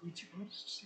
Which verse?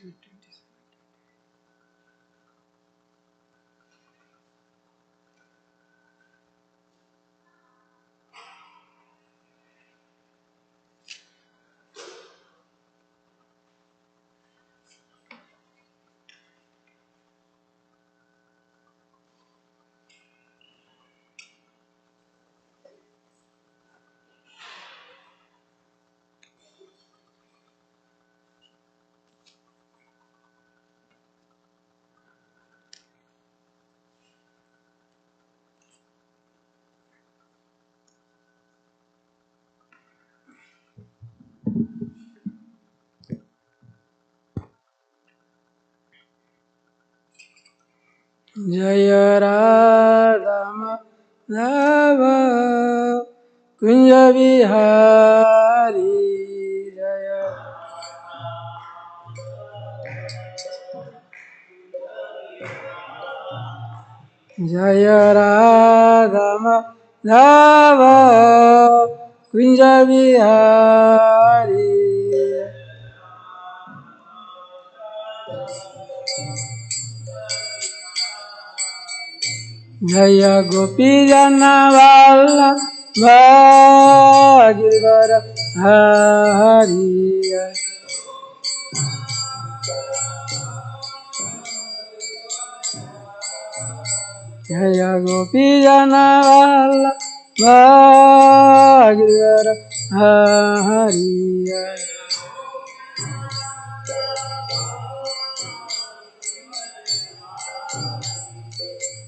जय राधा माधव कुंज बिहारी जय जय राधा माधव कुंज बिहारी जय गोपी जन वल्लभ गिरिवर हरि जय गोपी जन वल्लभ गिरिवर हरि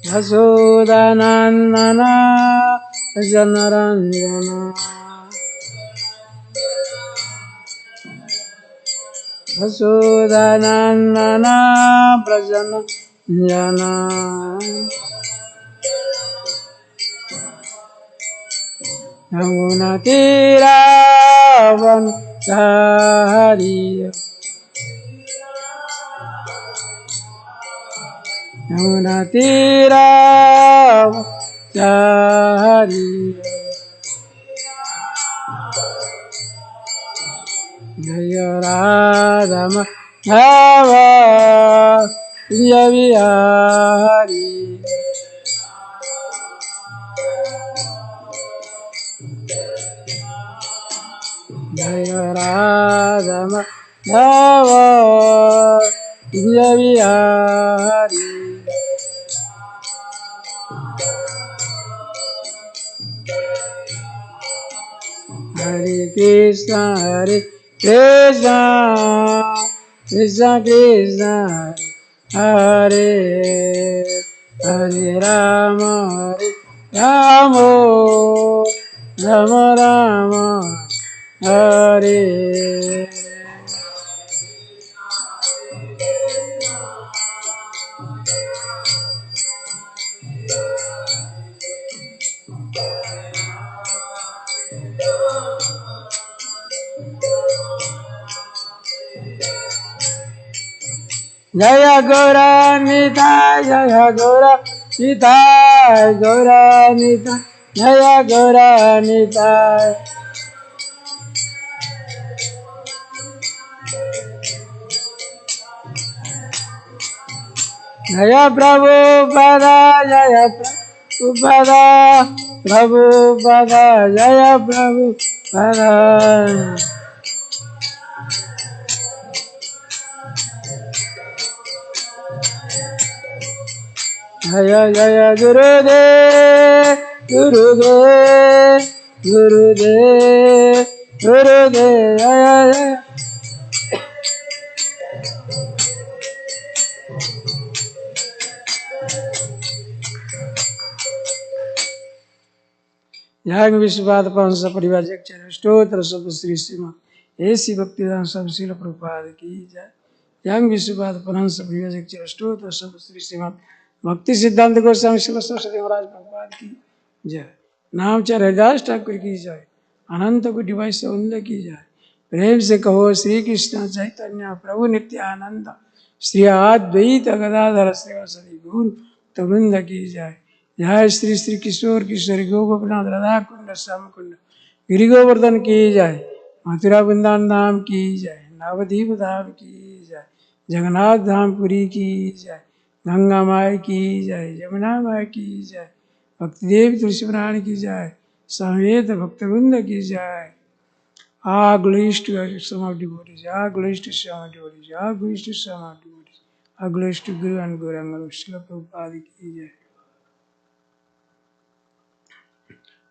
यशोदानंदन जनरंजन यशोदानंदन प्रजन जन यमुना तीरावन हरि यमुना तीरावन हरि जय राधा माधव कुंज बिहारी जय राधा माधव कुंज बिहारी हरे कृष्ण कृष्ण कृष्ण हरे हरे राम राम राम हरे जय गौरानिताय जय गौरानिताय गौरानिताय जय गौरानिताय जय प्रभुपदा जय प्रभुपदा प्रभुपदा जय प्रभुपदा जय जय गुरुदेव गुरुदेव गुरुदेव गुरुदेव जय जय याग विश्वपाद पंस परिवाजक चरण स्तोत्र शब्द श्री श्रीमद ऐसी भक्तिदान सब शील प्रभुपाद की जय याग विश्वपाद पंस परिवाजक चरण स्तोत्र शब्द श्री श्रीमद भक्ति सिद्धांत गोस्वामी श्री सरस्वती महाराज प्रभुपाद की जय नामचर हरिदास ठाकुर की जय अनंत कोटि वैष्णव की जय प्रेम से कहो श्री कृष्ण चैतन्य प्रभु नित्यानंद श्री अद्वैत गदाधर श्रीवासदि गुरु तवृंद की जय जय श्री श्री किशोर किशोरी गोपनाथ राधा कुंड श्याम कुंड गिरि गोवर्धन की जय मथुरा वृंदावन धाम की जय नवदीप धाम की जय, जगन्नाथ धामपुरी की जय, गंगा माई की जय, यमुना माई की जय, भक्तिदेव तुलसी प्राण की जय, समेत भक्तवृंद की जय। All glories to some of devotees, all glories to some of devotees, all glories to some of devotees, all glories to Guru and Gauranga, Srila Prabhupada ki jai.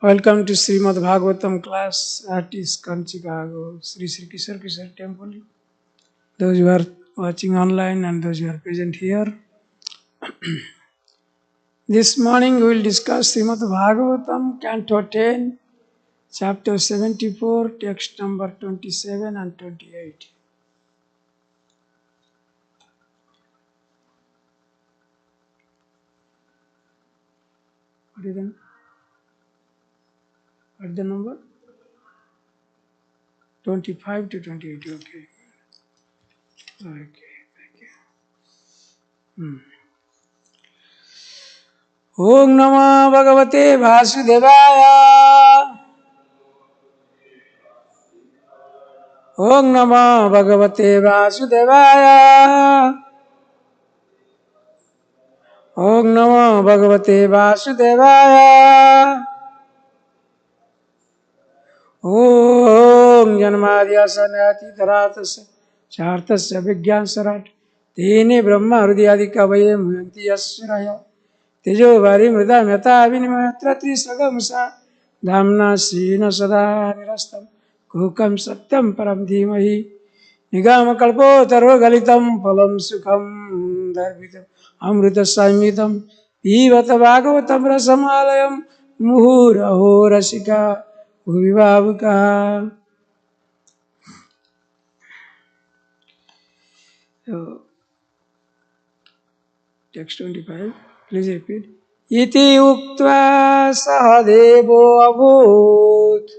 Welcome to Srimad Bhagavatam class at ISKCON Chicago, Sri Sri Kishore Kishore Temple. Those who are watching online and those who are present here. This morning we will discuss Srimad Bhagavatam, Canto 10, Chapter 74, text number 27 and 28. What is the number? 25 to 28, okay. Okay, thank you. Om Namo Bhagavate Vasudevaya. Om Namo Bhagavate Vasudevaya. Om Namo Bhagavate Vasudevaya. Om Janmadhyasya Sanati Dharatasya Chartasya Vigyan Sarat Tene Brahma Hridayadi Kavaye Muyanti Yasraya Tejo Vari Mrida Meta Vinimatra Trisagamsa Dhamna Sina Sada Nirastam Kukam Satyam Param Dhimahi Nigama Kalpo Taro Galitam Palam Sukham Dharvitam Amrita Samitam Pivata Bhagavatam Rasamalayam Muhuraho Rasika Bhuvivavuka. So, text 25, please repeat. Iti uktva sahadevo abhut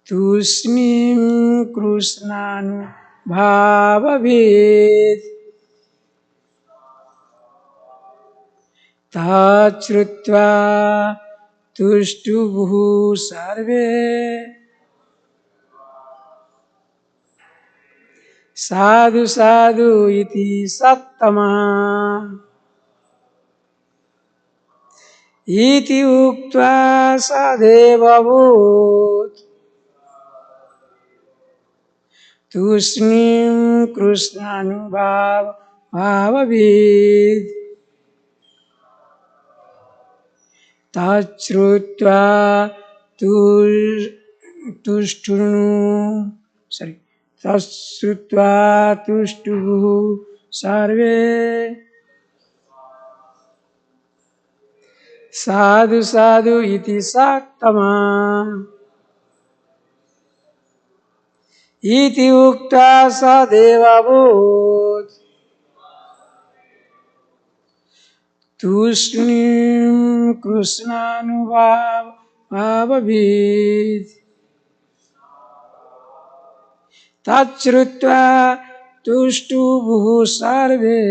tusmim krusnanu bhavavid tachrutva tuštubhu sarve sadhu sadhu iti sattama iti uktva sadeva bhut tusmim krusnanu bhavavid tachrutva tuštunu sorry tachrutva tuštubhu sarve sadhu sadhu iti sattama iti ukta sadeva bhut tusnim krusnanubhavavid tachrutva tuštubhu sarve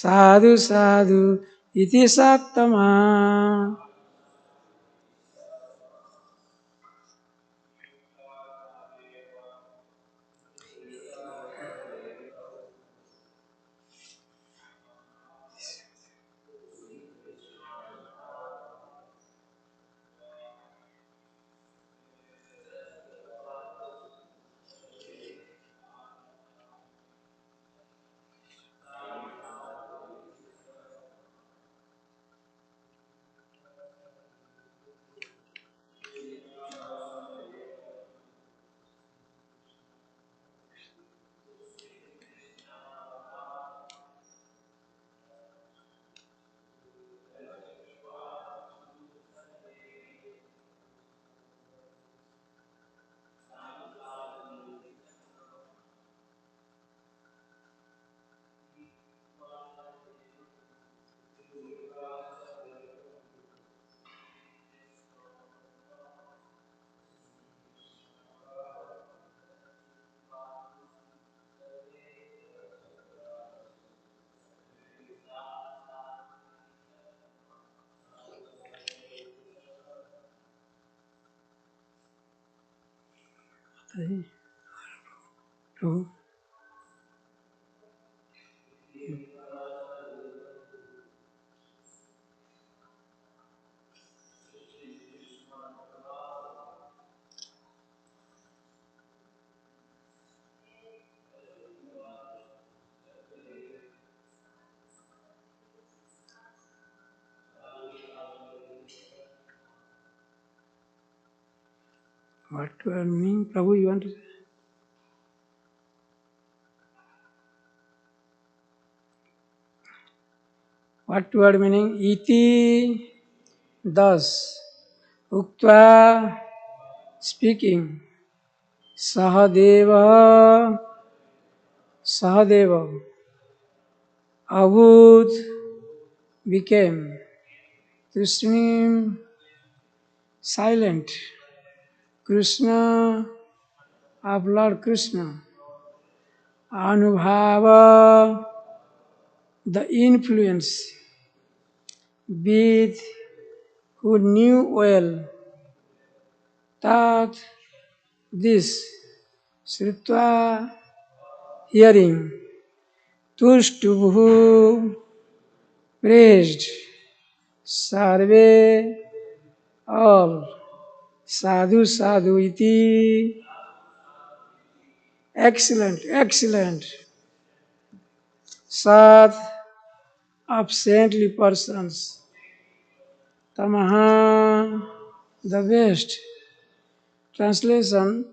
sadhu sadhu iti sattama. Prabhu. What word meaning? Prabhu, you want to say? What word meaning? Iti, thus. Uktva, speaking. Sahadeva, Sahadeva. Abhut, became. Krishna, silent. Krishna, of Lord Krishna. Anubhava, the influence. Vid, who knew well. Tat, this. Sritva, hearing. Tushtubuhu, praised. Sarve, all. Sadhu, sadhu iti. Excellent, excellent. Sat, of saintly persons. Tamaha, the best. Translation.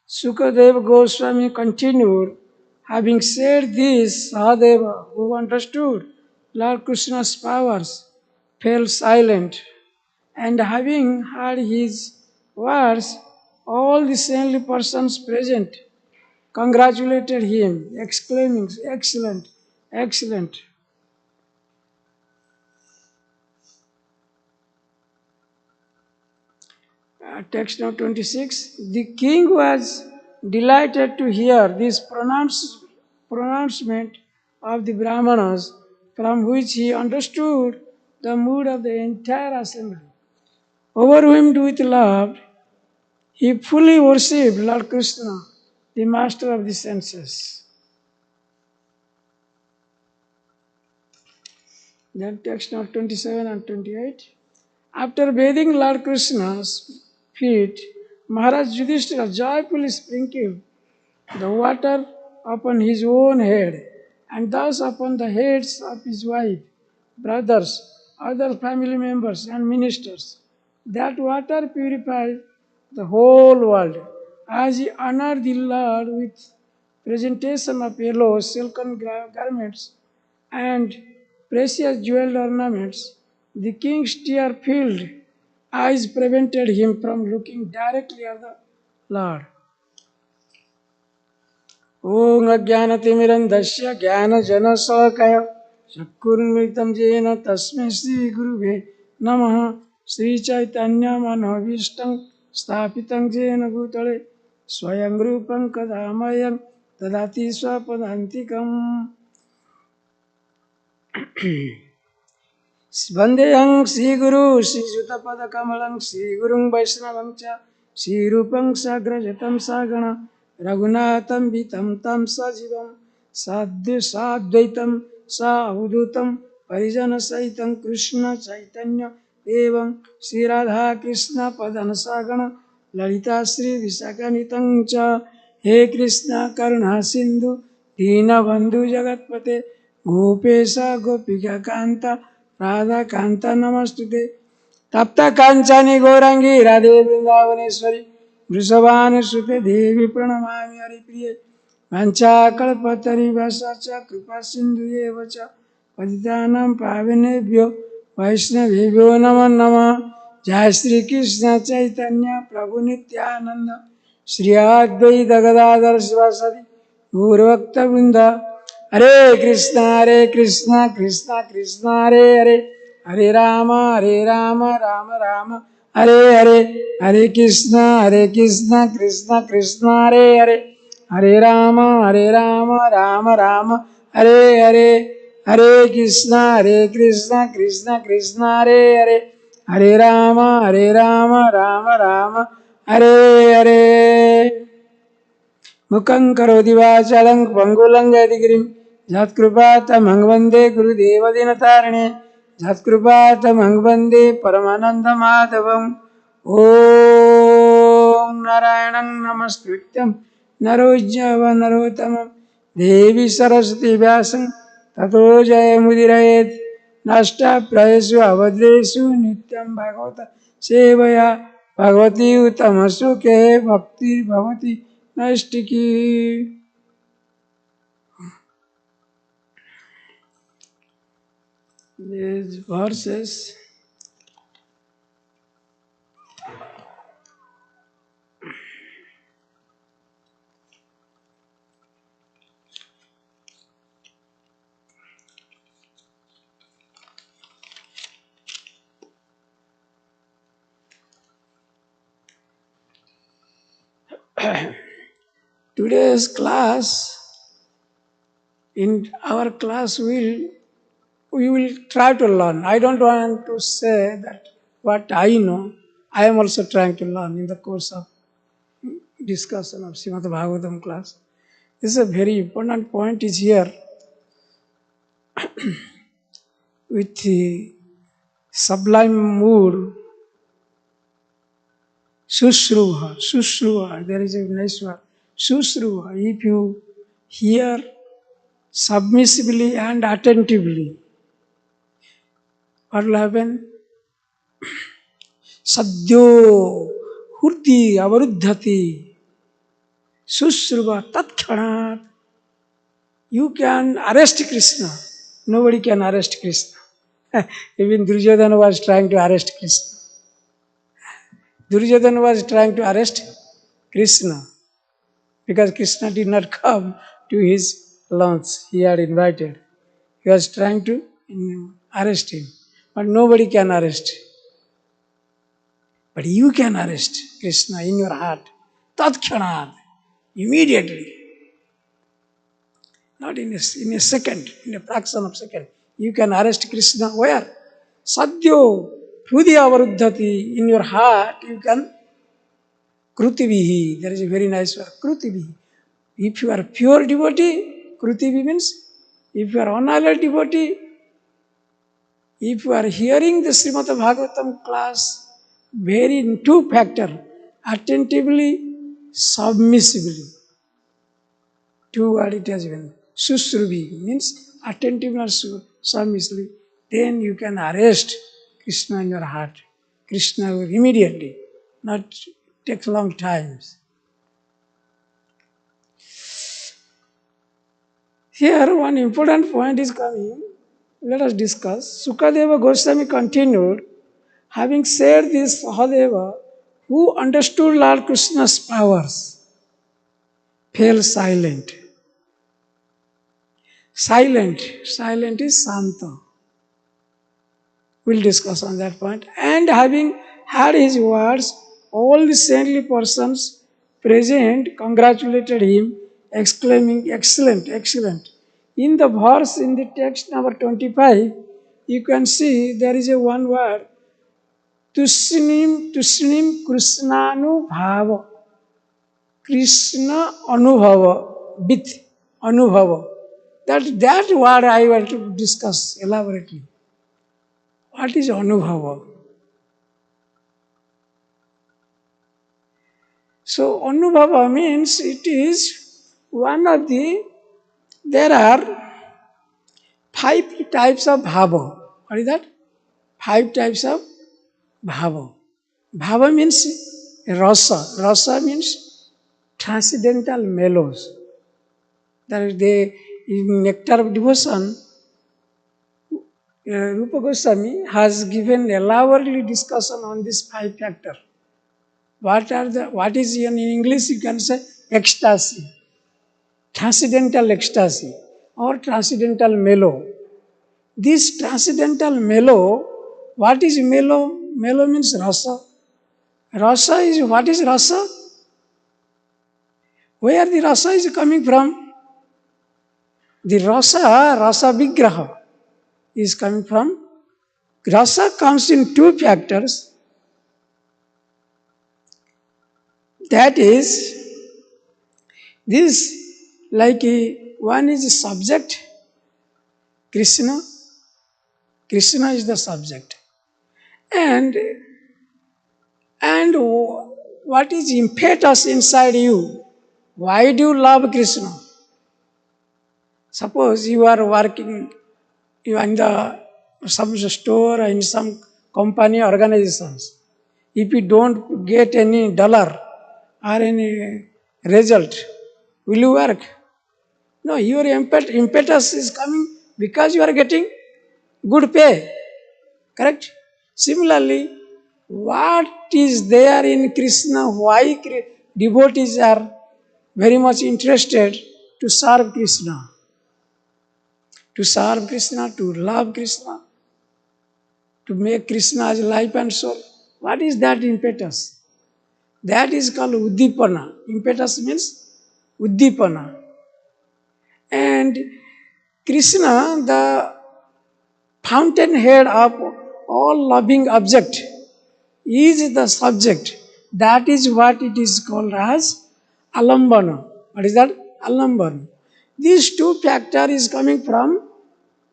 Sukadeva Goswami continued, having said this, Sahadeva, who understood Lord Krishna's powers, fell silent, and having heard his words, all the saintly persons present congratulated him, exclaiming, excellent, excellent. Text now 26. The king was delighted to hear this pronouncement of the Brahmanas, from which he understood the mood of the entire assembly. Overwhelmed with love, he fully worshipped Lord Krishna, the master of the senses. Then text now 27 and 28. After bathing Lord Krishna's feet, Maharaj Yudhishthira joyfully sprinkled the water upon his own head, and thus upon the heads of his wife, brothers, other family members, and ministers. That water purified the whole world. As he honored the Lord with presentation of yellow silken garments and precious jeweled ornaments, the king's tear-filled eyes prevented him from looking directly at the Lord. ॐ अज्ञानतिमिरन्धस्य ज्ञानजनशलाकया चक्षुरुन्मिलितं येन तस्मै श्रीगुरुवे नमः। श्रीचैतन्यमनोभीष्टं स्थापितं येन भूतले स्वयं रूपं कदा मह्यं ददाति स्वपदान्तिकम्। वन्देऽहं श्रीगुरु श्रीयुतपदकमलं श्रीगुरुं वैष्णवं च श्रीरूपं साग्रजातं सागण रघुनाथं वितं तं सजीवं साद्वैतं सावधूतं परिजनसहितं कृष्ण चैतन्य एवं श्रीराधाकृष्ण पदनसागण ललिता श्रीविशाखान्वितं च। हे कृष्ण करुणा सिन्धु दीनबन्धु जगत्पते गोपेश गोपिकान्त राधाकान्त नमस्तुते। तप्त कांचनी गौरांगी राधे वृंदावनेश्वरी वृषभानुसुते देवी प्रणमामि हरिप्रिये। वंशाकल्पतरुभ्यश्च कृपा सिन्धुभ्येव च पतितानां पावनेभ्यो वैष्णवेभ्यो नमो नमः। जय श्री कृष्ण चैतन्य प्रभु नित्यानंद श्री अद्वैत गदाधर शिवासादि गौरभक्तवृंद। हरे कृष्णा कृष्णा कृष्णा हरे हरे, हरे राम राम राम हरे हरे, हरे कृष्णा कृष्णा कृष्णा हरे हरे, हरे राम राम राम हरे हरे, हरे कृष्णा कृष्णा कृष्णा हरे हरे, हरे Ram Ram Ram Hare Hare. Mukhaṁ karoti vācālaṁ pangulaṁ jayatigirim Jatkrupatamahଂ vande Gurudevadinatarane Jatkrupatamahଂ vande Paramanandamādhavam Om Narayanam Namaskrityam Narojjava Narotamam Devi Saraswati Vyasam Tato Jayamudiraet Nashta Prayesu Avadresu Nityam Bhagavata Sevaya Bhagavati Utamasu Ke Bhakti Bhavati Nastiki. These verses today's class, in our class we will try to learn. I don't want to say that what I know, I am also trying to learn in the course of discussion of Srimad Bhagavatam class. This is a very important point is here with the sublime mood, Sushruva, there is a nice word, Sushruva. If you hear submissively and attentively, what will happen? Sadhyo hurti avaruddhati Sushruva tatkhanat. You can arrest Krishna. Nobody can arrest Krishna. Even Duryodhana was trying to arrest Krishna. Duryodhana was trying to arrest Krishna because Krishna did not come to his lunch he had invited. He was trying to arrest him. But nobody can arrest. But you can arrest Krishna in your heart. Tatkhanat. Immediately. Not in a second, in a fraction of a second. You can arrest Krishna where? Sadhyo Hrudya Varuddhati. In your heart, you can Krutivihi. There is a very nice word. Krutivihi. If you are pure devotee, Krutivi means if you are annihilated devotee, if you are hearing the Srimad Bhagavatam class, very in two factor, attentively, submissively. Two word it has been. Susruvi means attentively or submissively. Then you can arrest Krishna in your heart. Krishna will immediately, not take long times. Here one important point is coming. Let us discuss. Sukadeva Goswami continued, having said this, Sahadeva, who understood Lord Krishna's powers, fell silent. Silent is Santa. We'll discuss on that point. And having heard his words, all the saintly persons present congratulated him, exclaiming, excellent, excellent. In the verse, in the text number 25, you can see there is a one word, Tushnim Krishnanu Bhava. Krishna Anubhava, with Anubhava. That word I want to discuss elaborately. What is Anubhava? So Anubhava means it is one of there are 5 types of bhava. What is that? 5 types of bhava. Bhava means rasa. Rasa means transcendental mellows. That is in Nectar of Devotion, Rupa Goswami has given elaborately discussion on this 5 factor. What is in English you can say ecstasy, transcendental ecstasy or transcendental mellow. This transcendental mellow, what is mellow? Mellow means rasa. Rasa is, what is rasa? Where the rasa is coming from? The rasa vigraha is coming from. Rasa comes in 2 factors. That is This, one is the subject, Krishna. Krishna is the subject. And what is impetus inside you? Why do you love Krishna? Suppose you are working, you are in some store or in some company organizations. If you don't get any dollar or any result, will you work? No, your impetus is coming because you are getting good pay. Correct? Similarly, what is there in Krishna? Why devotees are very much interested to serve Krishna? To serve Krishna, to love Krishna, to make Krishna as life and soul. What is that impetus? That is called Uddipana. Impetus means Uddipana. And Krishna, the fountainhead of all loving object, is the subject. That is what it is called as alambana. What is that? Alambana. These two factors is coming from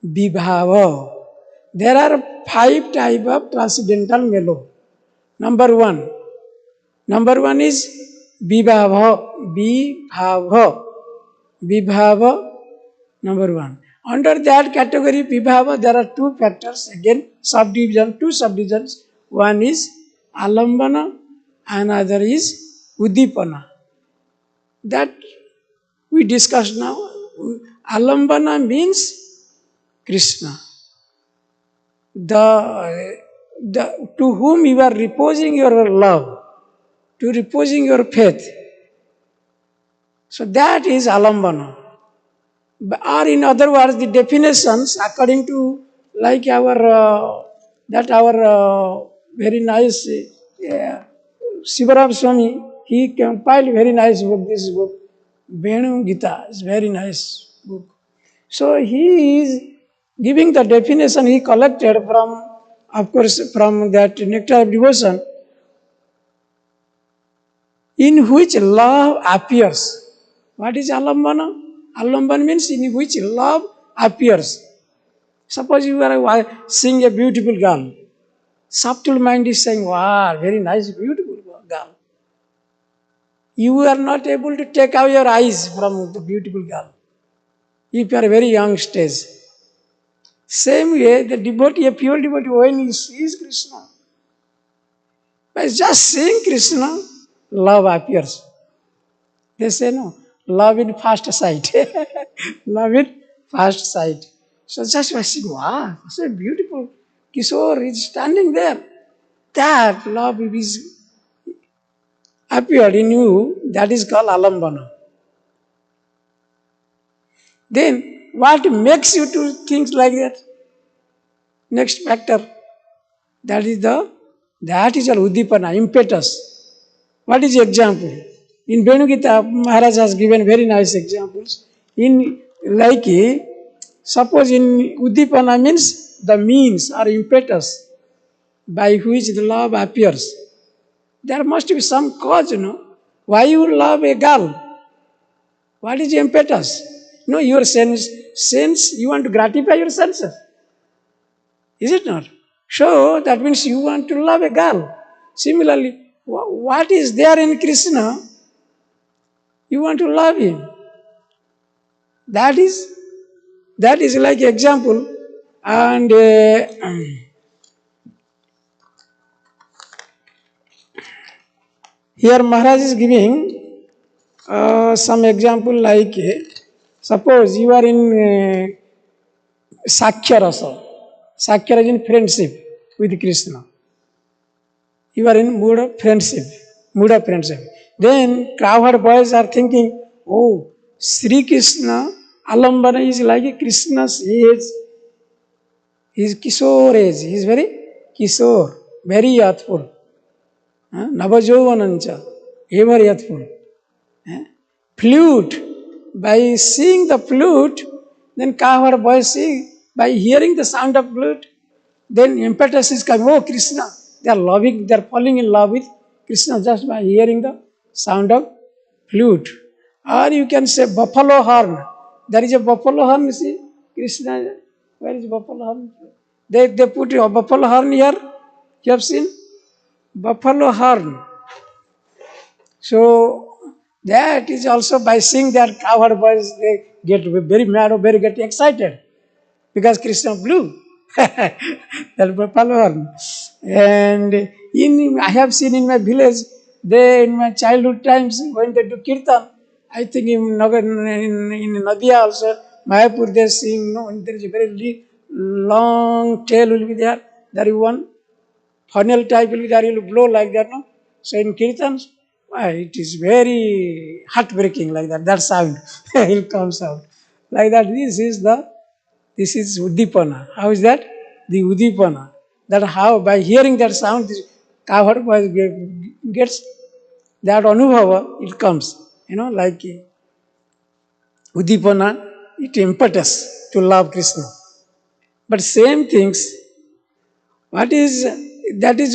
vibhava. There are 5 types of transcendental melo. Number one is vibhava. Vibhava, number one. Under that category, vibhava, there are 2 factors. Again, two subdivisions. One is alambana, another is uddipana. That we discussed now. Alambana means Krishna. To whom you are reposing your love, to reposing your faith. So that is alambana. Or in other words, the definitions according to our very nice Sivaram Swami, he compiled very nice book, this book, Venu Gita, is very nice book. So he is giving the definition he collected from, of course, from that Nectar of Devotion, in which love appears. What is alambana? Alambana means in which love appears. Suppose you are seeing a beautiful girl. Subtle mind is saying, wow, very nice, beautiful girl. You are not able to take out your eyes from the beautiful girl. If you are a very young stage. Same way, the devotee, a pure devotee, when he sees Krishna, by just seeing Krishna, love appears. They say no, love in first sight. Love in first sight. So just by seeing, wow, so beautiful Kishore is standing there. That love is appeared in you, that is called alambana. Then, what makes you to think like that? Next factor, that is a uddipana, impetus. What is the example? In Venu Gita, Maharaj has given very nice examples. Suppose in uddipana means the means or impetus by which the love appears. There must be some cause, Why you love a girl? What is the impetus? No, your sense, you want to gratify your senses. Is it not? So, that means you want to love a girl. Similarly, what is there in Krishna? You want to love him. That is like example. And here Maharaj is giving some example like, suppose you are in Sakhya Rasa. Sakhya is in friendship with Krishna. You are in mood of friendship. Then cowherd boys are thinking, oh, Sri Krishna, alambana is like Krishna's age. His Kishore age. He is very Kishore, very youthful. Navajovanancha, ever youthful. Flute. By seeing the flute, then cowherd boys see, by hearing the sound of flute, then impetus is coming, oh Krishna. They are falling in love with Krishna just by hearing the sound of flute. Or you can say buffalo horn. There is a buffalo horn, you see, Krishna. Where is buffalo horn? They put a buffalo horn here. You have seen? Buffalo horn. So that is also by seeing that cowherd boys, they get very mad or very get excited because Krishna blew that buffalo horn. And I have seen in my village, they in my childhood times when they do kirtan, I think in Nadia also, Mayapur they sing, there is a very long tail will be there. There is one funnel type will be there, will blow like that, no? So in kirtans, it is very heartbreaking like that. That sound it comes out like that. This is Udipana. How is that? The Udipana. That how by hearing that sound, this cowherd voice gets that anubhava. It comes, like Udipana. It impetus to love Krishna. But same things. What is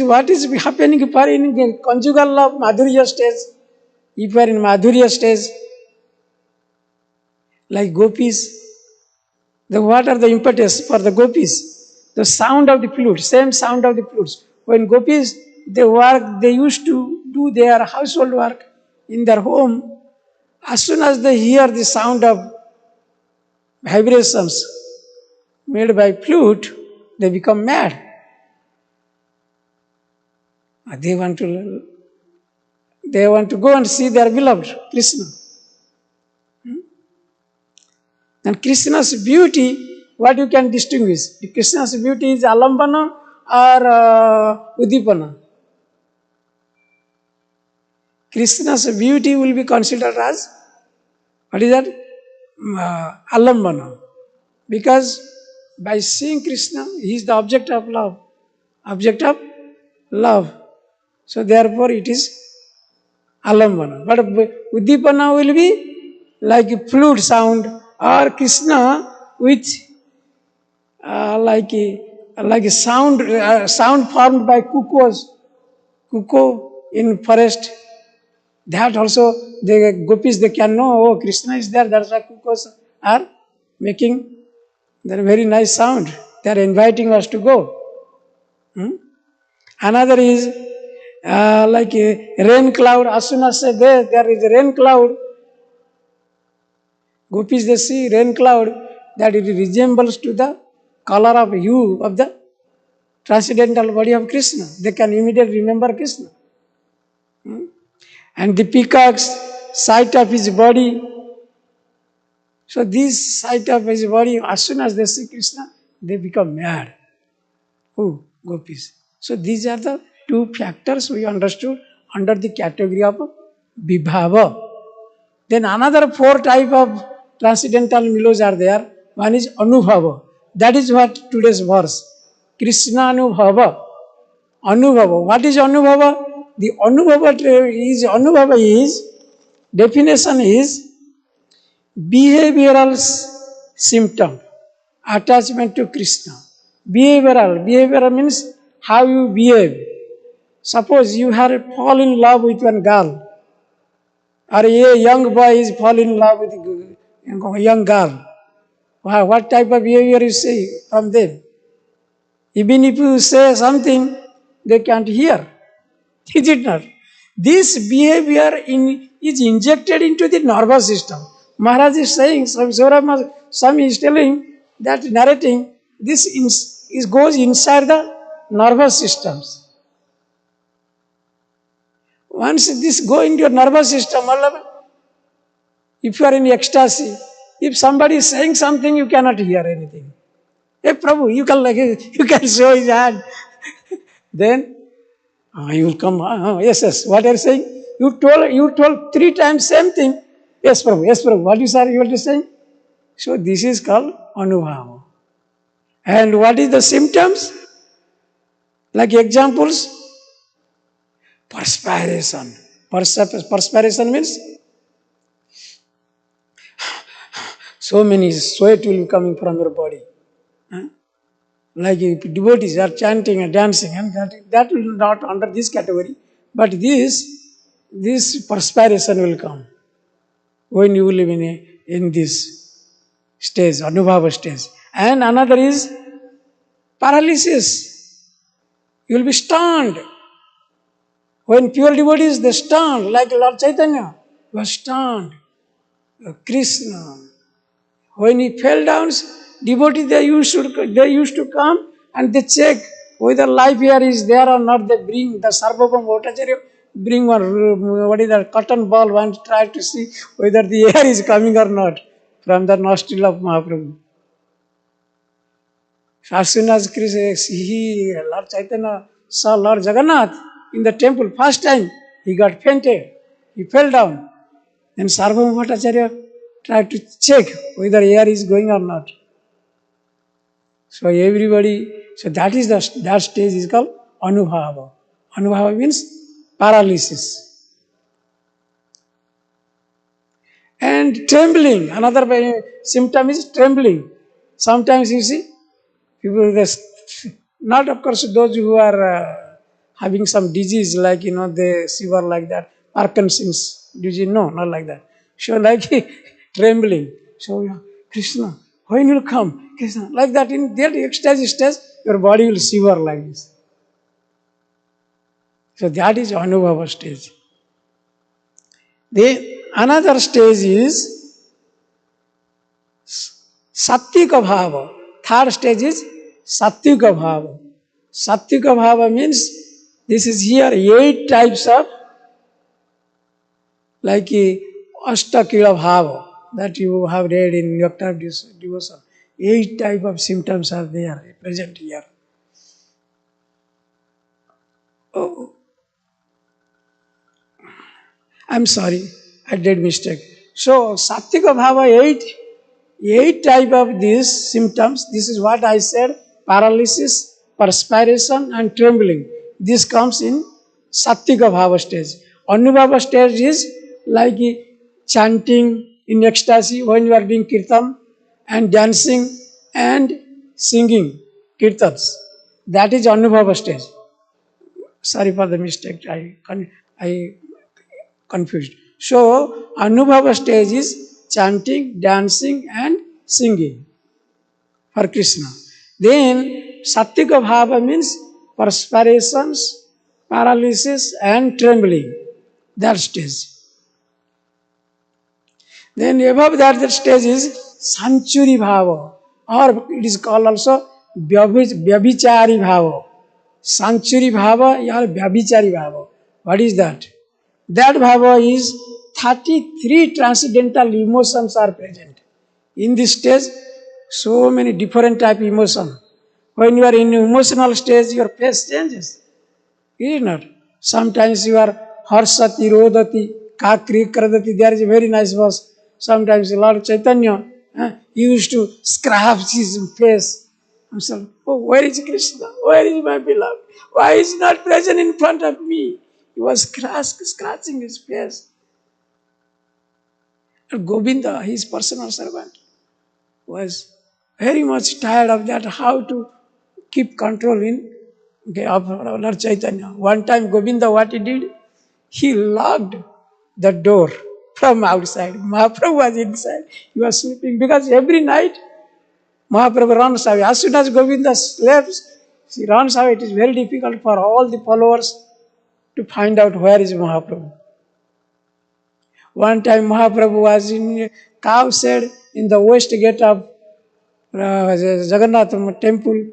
what is happening for in conjugal love, Madhurya stage. If you are in Madhurya stage, like gopis, what are the impetus for the gopis? The sound of the flute, same sound of the flutes. When gopis, they used to do their household work in their home. As soon as they hear the sound of vibrations made by flute, they become mad. They want to go and see their beloved Krishna. And Krishna's beauty, what you can distinguish? Krishna's beauty is alambana or udipana. Krishna's beauty will be considered as, what is that? Alambana. Because by seeing Krishna, he is the object of love. Object of love. So therefore it is alambana. But udipana will be like a flute sound or Krishna with like a sound formed by cuckoo in forest. That also the gopis, they can know, oh, Krishna is there. That's why cuckoos are making their very nice sound. They are inviting us to go. Another is like a rain cloud. As soon as there is a rain cloud, gopis, they see rain cloud, that it resembles to the color of hue of the transcendental body of Krishna. They can immediately remember Krishna. And the peacock's sight of his body. So this sight of his body, as soon as they see Krishna, they become mad. Who? Gopis. So these are the two factors we understood under the category of vibhava. Then another 4 type of transcendental milos are there. One is anubhava. That is what today's verse. Krishna anubhava. Anubhava. What is anubhava? The anubhava is, definition is behavioral symptom, attachment to Krishna. Behavioral means how you behave. Suppose you have fall in love with one girl, or a young boy is fall in love with a young girl. What type of behavior you see from them? Even if you say something, they can't hear. Is it not? This behavior is injected into the nervous system. Maharaj is saying, Swami is telling, that narrating, this goes inside the nervous systems. Once this go into your nervous system, if you are in ecstasy, if somebody is saying something, you cannot hear anything. Hey Prabhu, you can show his hand. Then you will come. Yes. What are you saying? You told 3 times same thing. Yes, Prabhu. What you are saying? So this is called anubhava. And what is the symptoms? Like examples, perspiration. Perspiration means so many sweat will be coming from your body. Like if devotees are chanting and dancing, and that will not under this category, but this perspiration will come. when you live in this stage, Anubhava stage. And another is paralysis. You will be stunned. When pure devotees, they stunned, like Lord Chaitanya was stunned. Krishna, when he fell down, devotees they used to come and they check whether life here is there or not. They bring the Sarvabhauma Bhattacharya, bring one, what is that, cotton ball and try to see whether the air is coming or not from the nostril of Mahaprabhu. As soon as Lord Chaitanya saw Lord Jagannath in the temple, first time he got fainted, he fell down. Then Sarvabhauma Bhattacharya tried to check whether air is going or not. So that stage is called Anubhava. Anubhava means paralysis. And trembling, another symptom is trembling. Sometimes you see, people, not of course those who are having some disease like, they shiver like that, Parkinson's disease, no, not like that. So like trembling. So Krishna, when you will come? Krishna, like that, in that ecstasy stage, your body will shiver like this. So that is Anubhava stage. Another stage is Sattvika Bhava. Third stage is Sattvika Bhava. Sattvika Bhava means this is here 8 types of like Ashtakila Bhava that you have read in Nectar of Devotion. 8 types of symptoms are there, present here. Oh, I'm sorry, I did mistake. So, Sattvika Bhava, 8 type of these symptoms. This is what I said, paralysis, perspiration and trembling. This comes in Sattvika Bhava stage. Anubhava stage is like chanting in ecstasy when you are doing kirtan and dancing and singing kirtans. That is Anubhava stage. Sorry for the mistake, I confused. So, Anubhava stage is chanting, dancing and singing for Krishna. Then, Sattvika Bhava means perspirations, paralysis and trembling. That stage. Then above that stage is Sanchuri Bhava, or it is called also Vyabhichari Bhava. Sanchuri Bhava or Vyabhichari Bhava. What is that? That Bhava is 33 transcendental emotions are present. In this stage, so many different type of emotion. When you are in emotional stage, your face changes. Is it not? Sometimes you are Harsati, Rodati, Kakri, Kradati. There is a very nice verse. Sometimes Lord Chaitanya used to scratch his face. Himself, oh, where is Krishna? Where is my beloved? Why is he not present in front of me? He was scratching his face. And Govinda, his personal servant, was very much tired of that, how to keep control of Lord Chaitanya. One time Govinda, what he did? He locked the door from outside. Mahaprabhu was inside. He was sleeping because every night Mahaprabhu runs away. As soon as Govinda sleeps, he runs away. It is very difficult for all the followers to find out where is Mahaprabhu. One time Mahaprabhu was in a cow shed in the west gate of Jagannath temple,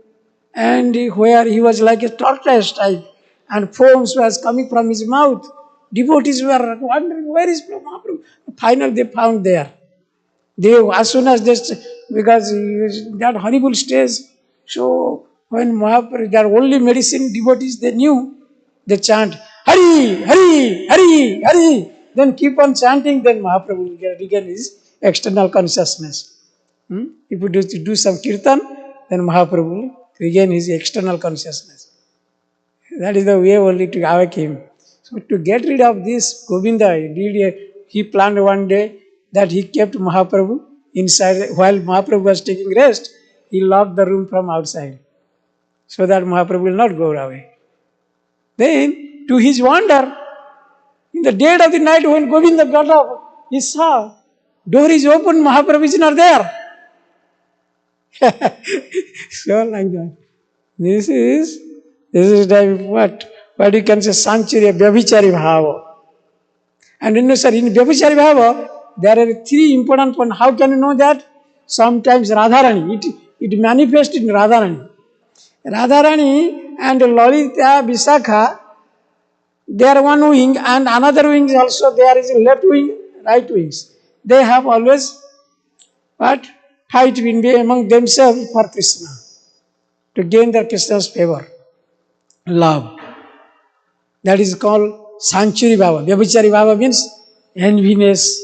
and where he was like a tortoise type and foams was coming from his mouth. Devotees were wondering where is Mahaprabhu. Finally they found there. They, as soon as this, because that horrible stage, so when Mahaprabhu, their only medicine devotees, they knew, they chant, Hari, Hari, Hari, Hari. Then keep on chanting, then Mahaprabhu will regain his external consciousness. If you do some kirtan, then Mahaprabhu will regain his external consciousness. That is the way only to awake him. So to get rid of this, Govinda, he planned one day that he kept Mahaprabhu inside. While Mahaprabhu was taking rest, he locked the room from outside, so that Mahaprabhu will not go away. Then, to his wonder, in the dead of the night when Govinda got up, he saw Door is open, Mahaprabhu is not there. So like that. This is like what you can say, Sanchurya, Vyabhichari Bhava. And in Vyabhichari Bhava, there are three important points. How can you know that? Sometimes Radharani, it manifests in Radharani. Radharani and Lalita Visakha, they are one wing, and another wing is also there is left wing, right wings. They have always what? Fight among themselves for Krishna, to gain their Krishna's favor, love. That is called Sanchuri Bhava. Vyabhichari Bhava means enviness.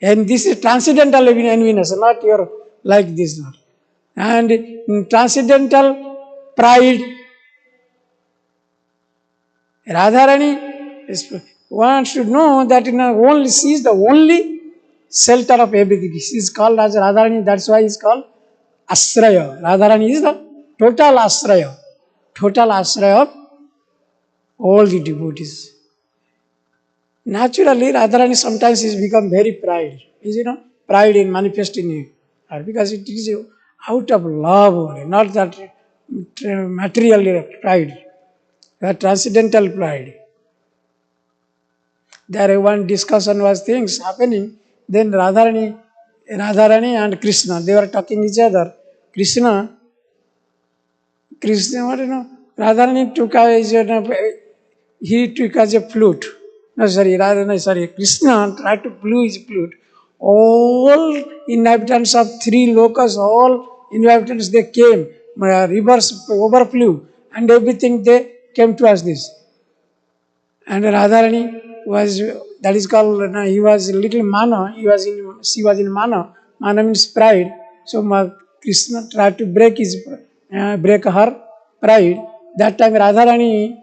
And this is transcendental enviness, not your like this. Not. And in transcendental pride, Radharani one should know that she is the only shelter of everything. She is called as Radharani, that's why it's called Asraya. Radharani is the total Asraya. Total Asraya of all the devotees. Naturally, Radharani sometimes is become very pride. Pride in manifesting her, because it is out of love only, not that material pride, that transcendental pride. There one discussion was things happening, then Radharani and Krishna, they were talking each other. Krishna, Radharani took he took as a flute. Krishna tried to blow his flute. All inhabitants of three lokas, all inhabitants, they came, rivers overflew, and everything they came to us this. And Radharani was, that is called, he was little mana, she was in mana. Mana means pride. So Krishna tried to break her pride. That time Radharani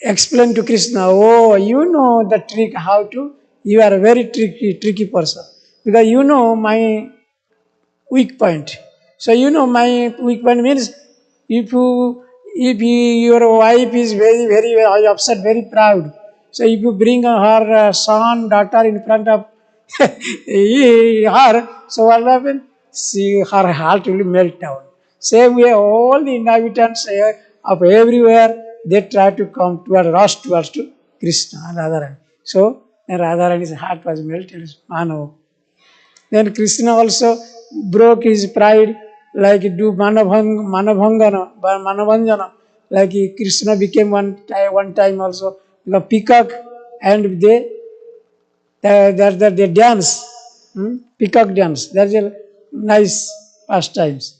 explained to Krishna, oh, you know the trick, you are a very tricky person. Because you know my weak point. So my weak point means if your wife is very upset, very proud. So if you bring her son, daughter in front of her, so what will happen? Her heart will melt down. Same way, all the inhabitants of everywhere, they try to come rush towards to Krishna and Radharani. So Radharani's heart was melted. Then Krishna also broke his pride, like do Manabhanjana. Like Krishna became one time also the peacock, and they dance, peacock dance. That's a nice pastimes.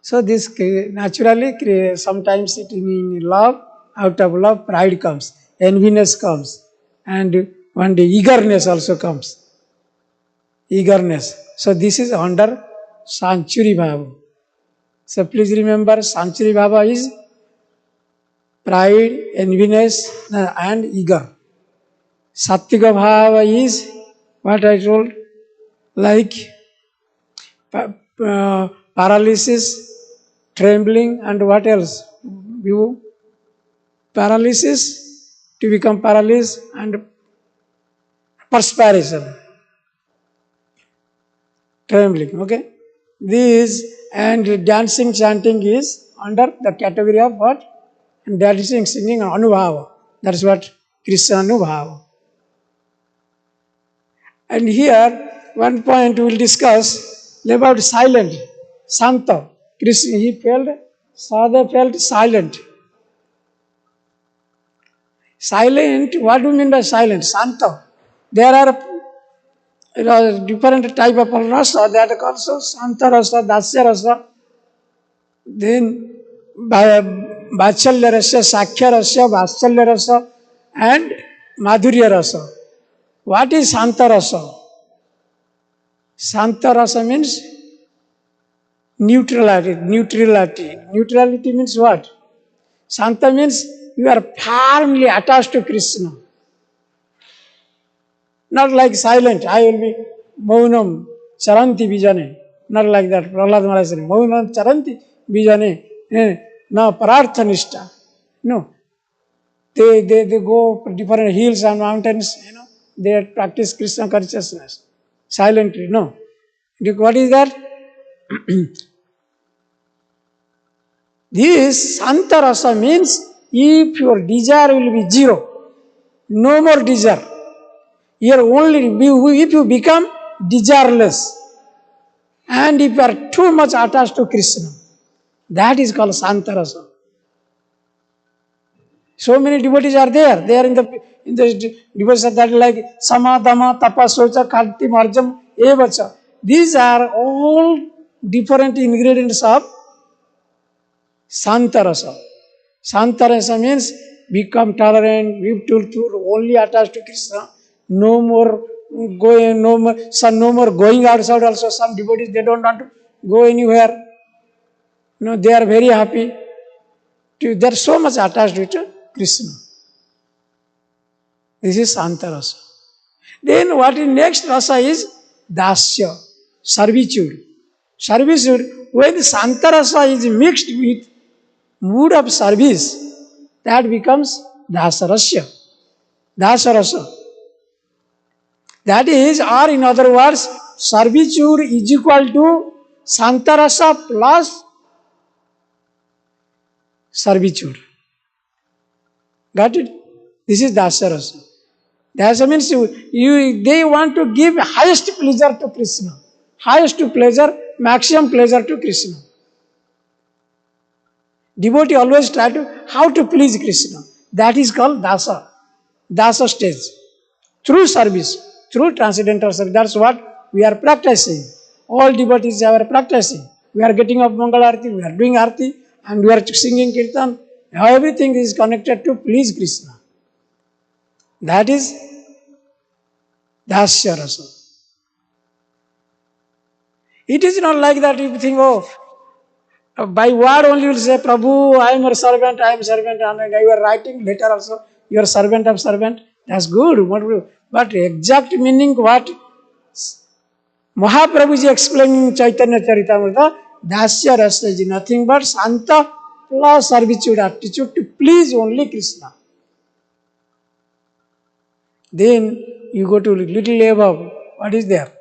So this naturally, sometimes it means love, out of love pride comes, enviness comes, and one day eagerness also comes. Eagerness. So this is under Sanchuri Bhava. So please remember, Sanchuri Bhava is pride, enviness, and eager. Sattvika Bhava is what I told, like paralysis, trembling, and what else? Paralysis, to become paralyzed, and perspiration. Trembling, okay? This and dancing, chanting is under the category of what? And dancing, singing, anubhava. That's what Krishna anubhava. And here, one point we will discuss about silent, Santa. Krishna, Sadhu felt silent. Silent, what do you mean by silent? Santa. There are different type of rasa, that are also Santa rasa, Dasya rasa, then Vachalya rasa, Sakhya rasa, Vatsalya rasa, and Madhurya rasa. What is Santa rasa? Santa rasa means neutrality. Neutrality means what? Santa means you are firmly attached to Krishna. Not like silent, I will be Maunam Charanti Vijane. Not like that. Prahlad Maharaj said, Maunam Charanti Vijane. No, Pararthanishta. No. They go different hills and mountains, they practice Krishna consciousness silently. No. What is that? This Santarasa means if your desire will be zero, no more desire. Here only if you become desireless and if you are too much attached to Krishna, that is called Santarasa. So many devotees are there. They are in the devotees that like Samadama, Tapasocha, Karti, Marjam, Evacha. These are all different ingredients of Santarasa. Santarasa means become tolerant, only attached to Krishna. No more going, no more going outside. Also, some devotees they don't want to go anywhere. They are very happy. They are so much attached to Krishna. This is Santarasa. Then what is next rasa is Dasya, servitude. Servitude, when Santarasa is mixed with mood of service, that becomes Dasarasya. Dasarasa. That is, or in other words, servitude is equal to Santarasa plus servitude. Got it? This is Dasarasa. Dasarasa means they want to give highest pleasure to Krishna. Highest pleasure, maximum pleasure to Krishna. Devotee always try to how to please Krishna. That is called Dasa. Dasa stage. Through service, through transcendental service. That's what we are practicing. All devotees are practicing. We are getting up Mangal Arati, we are doing Arati, and we are singing Kirtan. Everything is connected to please Krishna. That is Dasya Rasa. It is not like that you think, by word only you will say, Prabhu, I am your servant, I am servant, and you are writing letter also, you are servant of servant. That's good. But exact meaning what Mahaprabhuji explaining in Chaitanya Charitamrita, Dasya Rasa is nothing but Santa plus servitude, attitude to please only Krishna. Then you go to little above. What is there?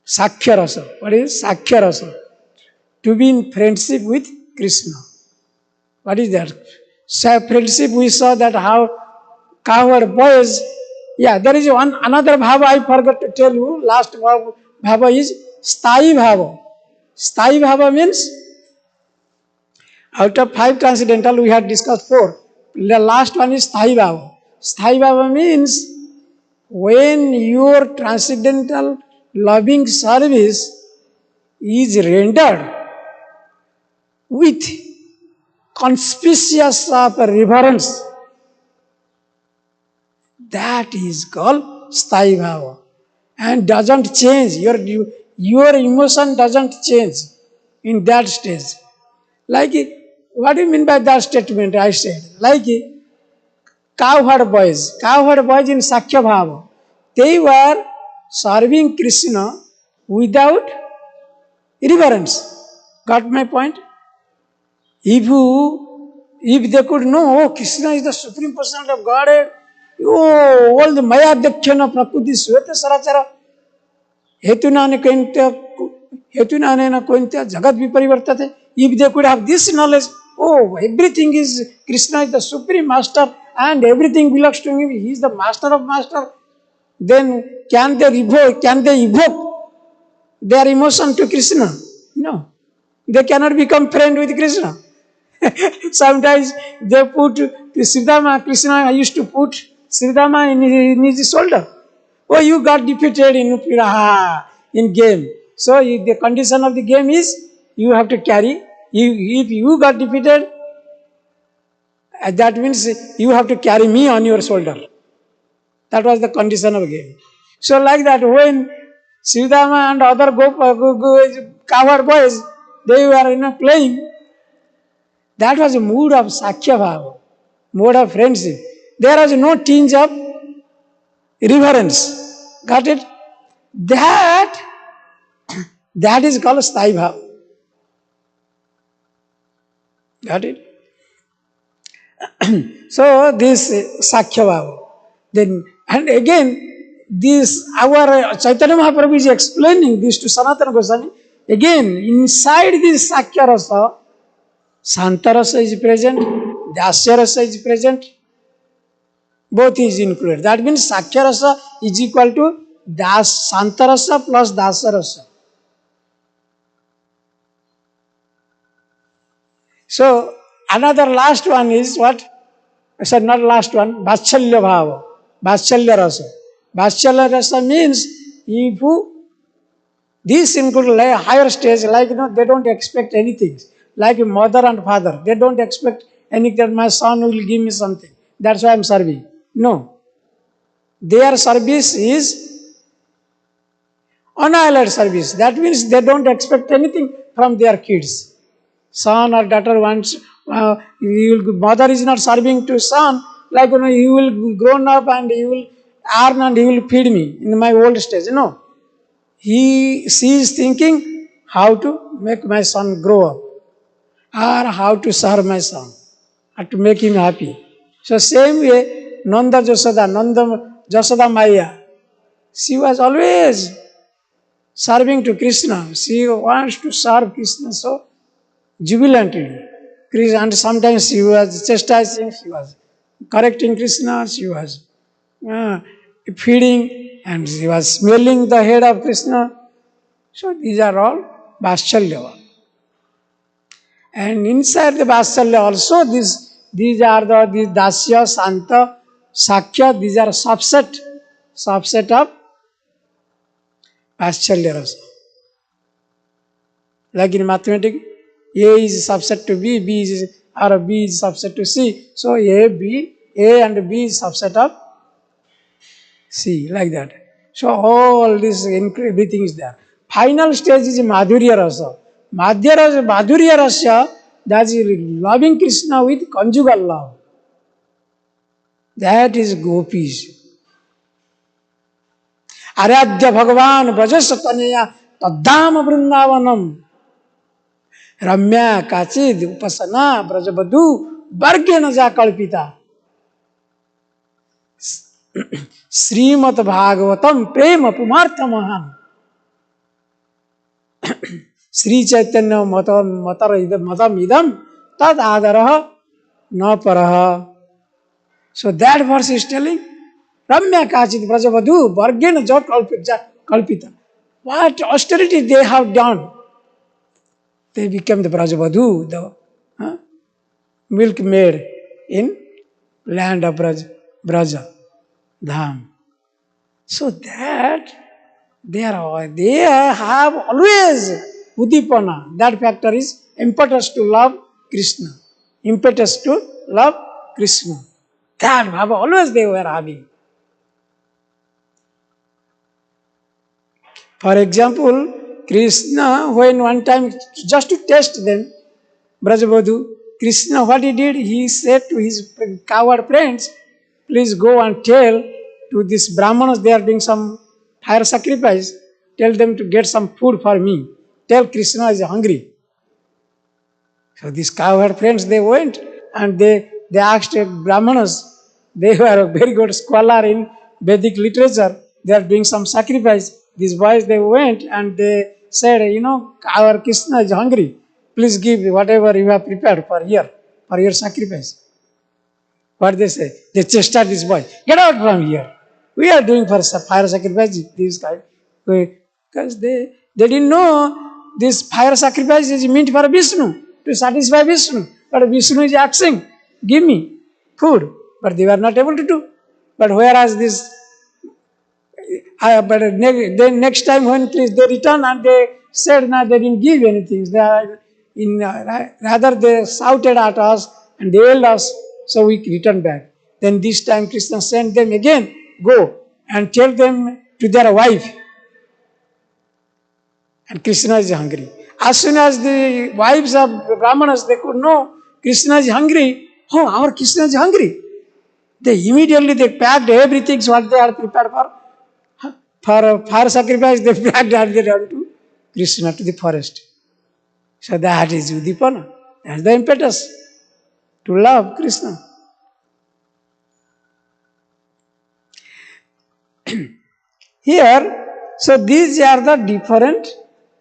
Sakhya Rasa. What is Sakhya Rasa? To be in friendship with Krishna. What is that? Friendship, we saw that how cowherd boys. Yeah, there is another bhava I forgot to tell you. Last bhava is Sthayi bhava. Sthayi bhava means out of 5 transcendental we had discussed 4. The last one is Sthayi bhava. Sthayi bhava means when your transcendental loving service is rendered with conspicuous of reverence, that is called Sthayi bhava. And doesn't change. Your emotion doesn't change in that stage. Like, what do you mean by that statement I said? Like cowherd boys. Cowherd boys in Sakhya bhava. They were serving Krishna without reverence. Got my point? If they could know, Krishna is the Supreme Personality of Godhead, all the Maya Dakhyana Prakriti Sweta Sarachara, Hetunane Kointya Jagat Viparivartate. If they could have this knowledge, everything is, Krishna is the Supreme Master and everything belongs to him, he is the Master of Master, then can they evoke their emotion to Krishna? No. They cannot become friend with Krishna. Sometimes they put Sridhama, Krishna used to put Sridhama in his shoulder. You got defeated in game. So the condition of the game is you have to carry. If you got defeated, that means you have to carry me on your shoulder. That was the condition of the game. So like that, when Sridhama and other cowherd boys, they were playing, that was a mood of Sakhya bhava, mood of friendship. There was no tinge of reverence. Got it? That is called Sthayi bhava. Got it? So this Sakhya bhava. Then, And again, this our Chaitanya Mahaprabhu is explaining this to Sanatana Goswami. Again, inside this Sakya Rasa, Santa Rasa is present, Dasya Rasa is present, both is included. That means Sakya Rasa is equal to Santa Rasa plus Dasa Rasa. So, another last one is what? I said not last one, Vatsalya Bhava, Vatsalya Rasa. Vatsalya Rasa means if this includes a higher stage, like they don't expect anything. Like mother and father, they don't expect anything that my son will give me something. That's why I'm serving. No. Their service is annihilated service. That means they don't expect anything from their kids. Son or daughter wants, mother is not serving to son, like he will grown up and he will earn and he will feed me in my old stage. No. She is thinking how to make my son grow up or how to serve my son or to make him happy. So same way, Nanda Jasoda Maya, she was always serving to Krishna. She wants to serve Krishna so jubilantly. And sometimes she was chastising, she was correcting Krishna, she was feeding, and she was smelling the head of Krishna. So these are all Vatshalya. And inside the Vatshalya also, these are the Dasya, Santa, Sakya, these are subset of Vatshalya Rasa. Like in mathematics, A is subset to B, B is subset to C. So A and B is subset of C, like that. So all this, everything is there. Final stage is Madhurya Rasa. Madhurya Rasa, that is loving Krishna with conjugal love. That is gopis. Aradhya Bhagavan Brajasatanya Tadham Vrindavanam Ramya Kachid Upasana Brajabadu Bargena Jakalpita Srimad Bhagavatam Prema Pumartha Mahan Sri Chaitanya Matam Idam Tad Adaraha Na Paraha. So that verse is telling Ramya Kachit Brajavadu Bargena Kalpita. What austerity they have done. They became the Brajavadu, the milkmaid in land of Braja, Dham. So that they have always Udipana. That factor is impetus to love Krishna. Impetus to love Krishna. That bhava always they were having. For example, Krishna, when one time, just to test them, Brajavadu, Krishna, what he did, he said to his coward friends, please go and tell to these Brahmanas, they are doing some fire sacrifice, tell them to get some food for me. Tell Krishna is hungry. So these cowherd friends, they went and they asked Brahmanas, they were a very good scholar in Vedic literature, they are doing some sacrifice. These boys, they went and they said, our Krishna is hungry. Please give whatever you have prepared for your sacrifice. What they say? They chastised this boy. Get out from here. We are doing for fire sacrifice, these guys. Because they didn't know this fire sacrifice is meant for Vishnu, to satisfy Vishnu. But Vishnu is asking, give me food. But they were not able to do. But whereas this, next time when they returned and they said, no, they didn't give anything. Rather they shouted at us and they yelled us, so we returned back. Then this time Krishna sent them again, go and tell them to their wife. And Krishna is hungry. As soon as the wives of Brahmanas, they could know Krishna is hungry, oh, our Krishna is hungry. They immediately packed everything what they are prepared for fire sacrifice, they packed and they ran to Krishna, to the forest. So that is Udipana. That's the impetus to love Krishna. Here, so these are the different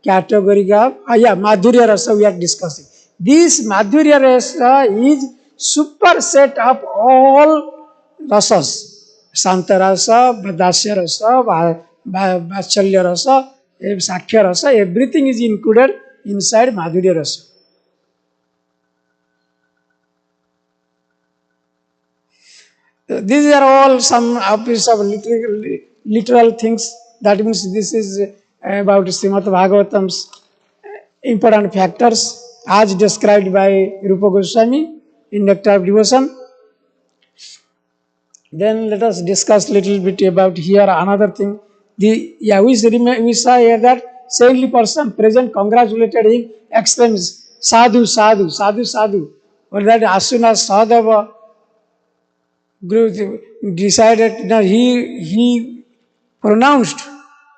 category of, Madhurya Rasa we are discussing. This Madhurya Rasa is superset of all rasas. Santa Rasa, Dasya Rasa, Vachalya Rasa, Sakhya Rasa, everything is included inside Madhurya Rasa. These are all some piece of literal things. That means this is about Srimad Bhagavatam's important factors as described by Rupa Goswami in Nectar of Devotion. Then let us discuss little bit about here another thing. We saw here that saintly person present congratulated him, exclaims, Sadhu, Sadhu, Sadhu, Sadhu. Or that as soon as Sadhava Guru decided, he pronounced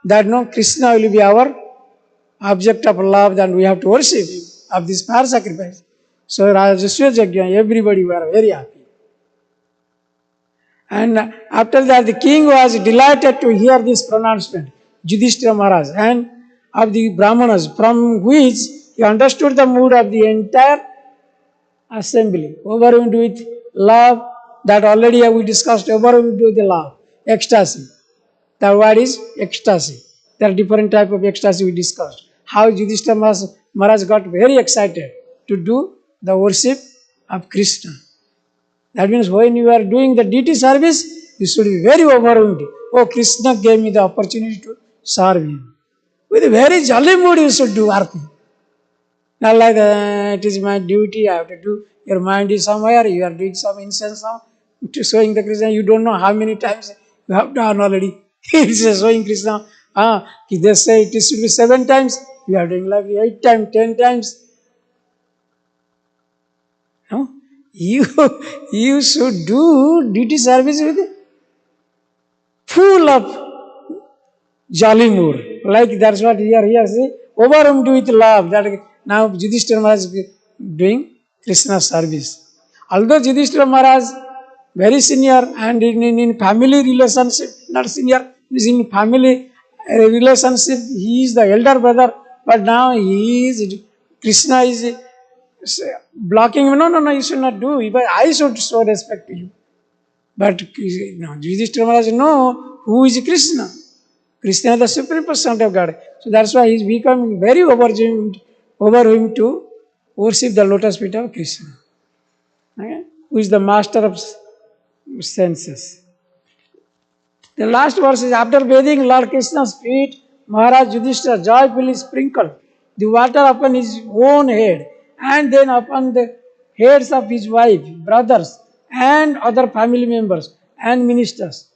that no, Krishna will be our object of love and we have to worship him of this fire sacrifice. So Rajasya Yajna, everybody were very happy. And after that, the king was delighted to hear this pronouncement, Yudhishthira Maharaj, and of the Brahmanas, from which he understood the mood of the entire assembly, overwhelmed with love, that already we discussed, overwhelmed with the love, ecstasy. The word is ecstasy. There are different type of ecstasy we discussed. How Yudhishthira Maharaj got very excited to do the worship of Krishna. That means when you are doing the deity service, you should be very overwhelmed. Oh, Krishna gave me the opportunity to serve him. With a very jolly mood you should do arti. Not like it is my duty, I have to do. Your mind is somewhere, you are doing some incense now, to showing the Krishna. You don't know how many times you have done already. It is showing Krishna. They say it should be 7 times, you are doing like 8 times, 10 times. No? You should do duty service with full of jolly mood. Like that's what here see, overwhelmed with love. That now Yudhishthira Maharaj is doing Krishna service. Although Yudhishthira Maharaj very senior and in family relationship, not senior, is in family relationship, he is the elder brother, but now Krishna is blocking him. No, you should not do. But I should show respect to you. But Yudhishthira Maharaj know who is Krishna. Krishna is the supreme person of God. So that's why he is becoming very overwhelmed to worship the lotus feet of Krishna. Okay? Who is the master of senses. The last verse is, after bathing Lord Krishna's feet, Maharaj Yudhishthira joyfully sprinkled the water upon his own head and then upon the heads of his wife, brothers, and other family members and ministers.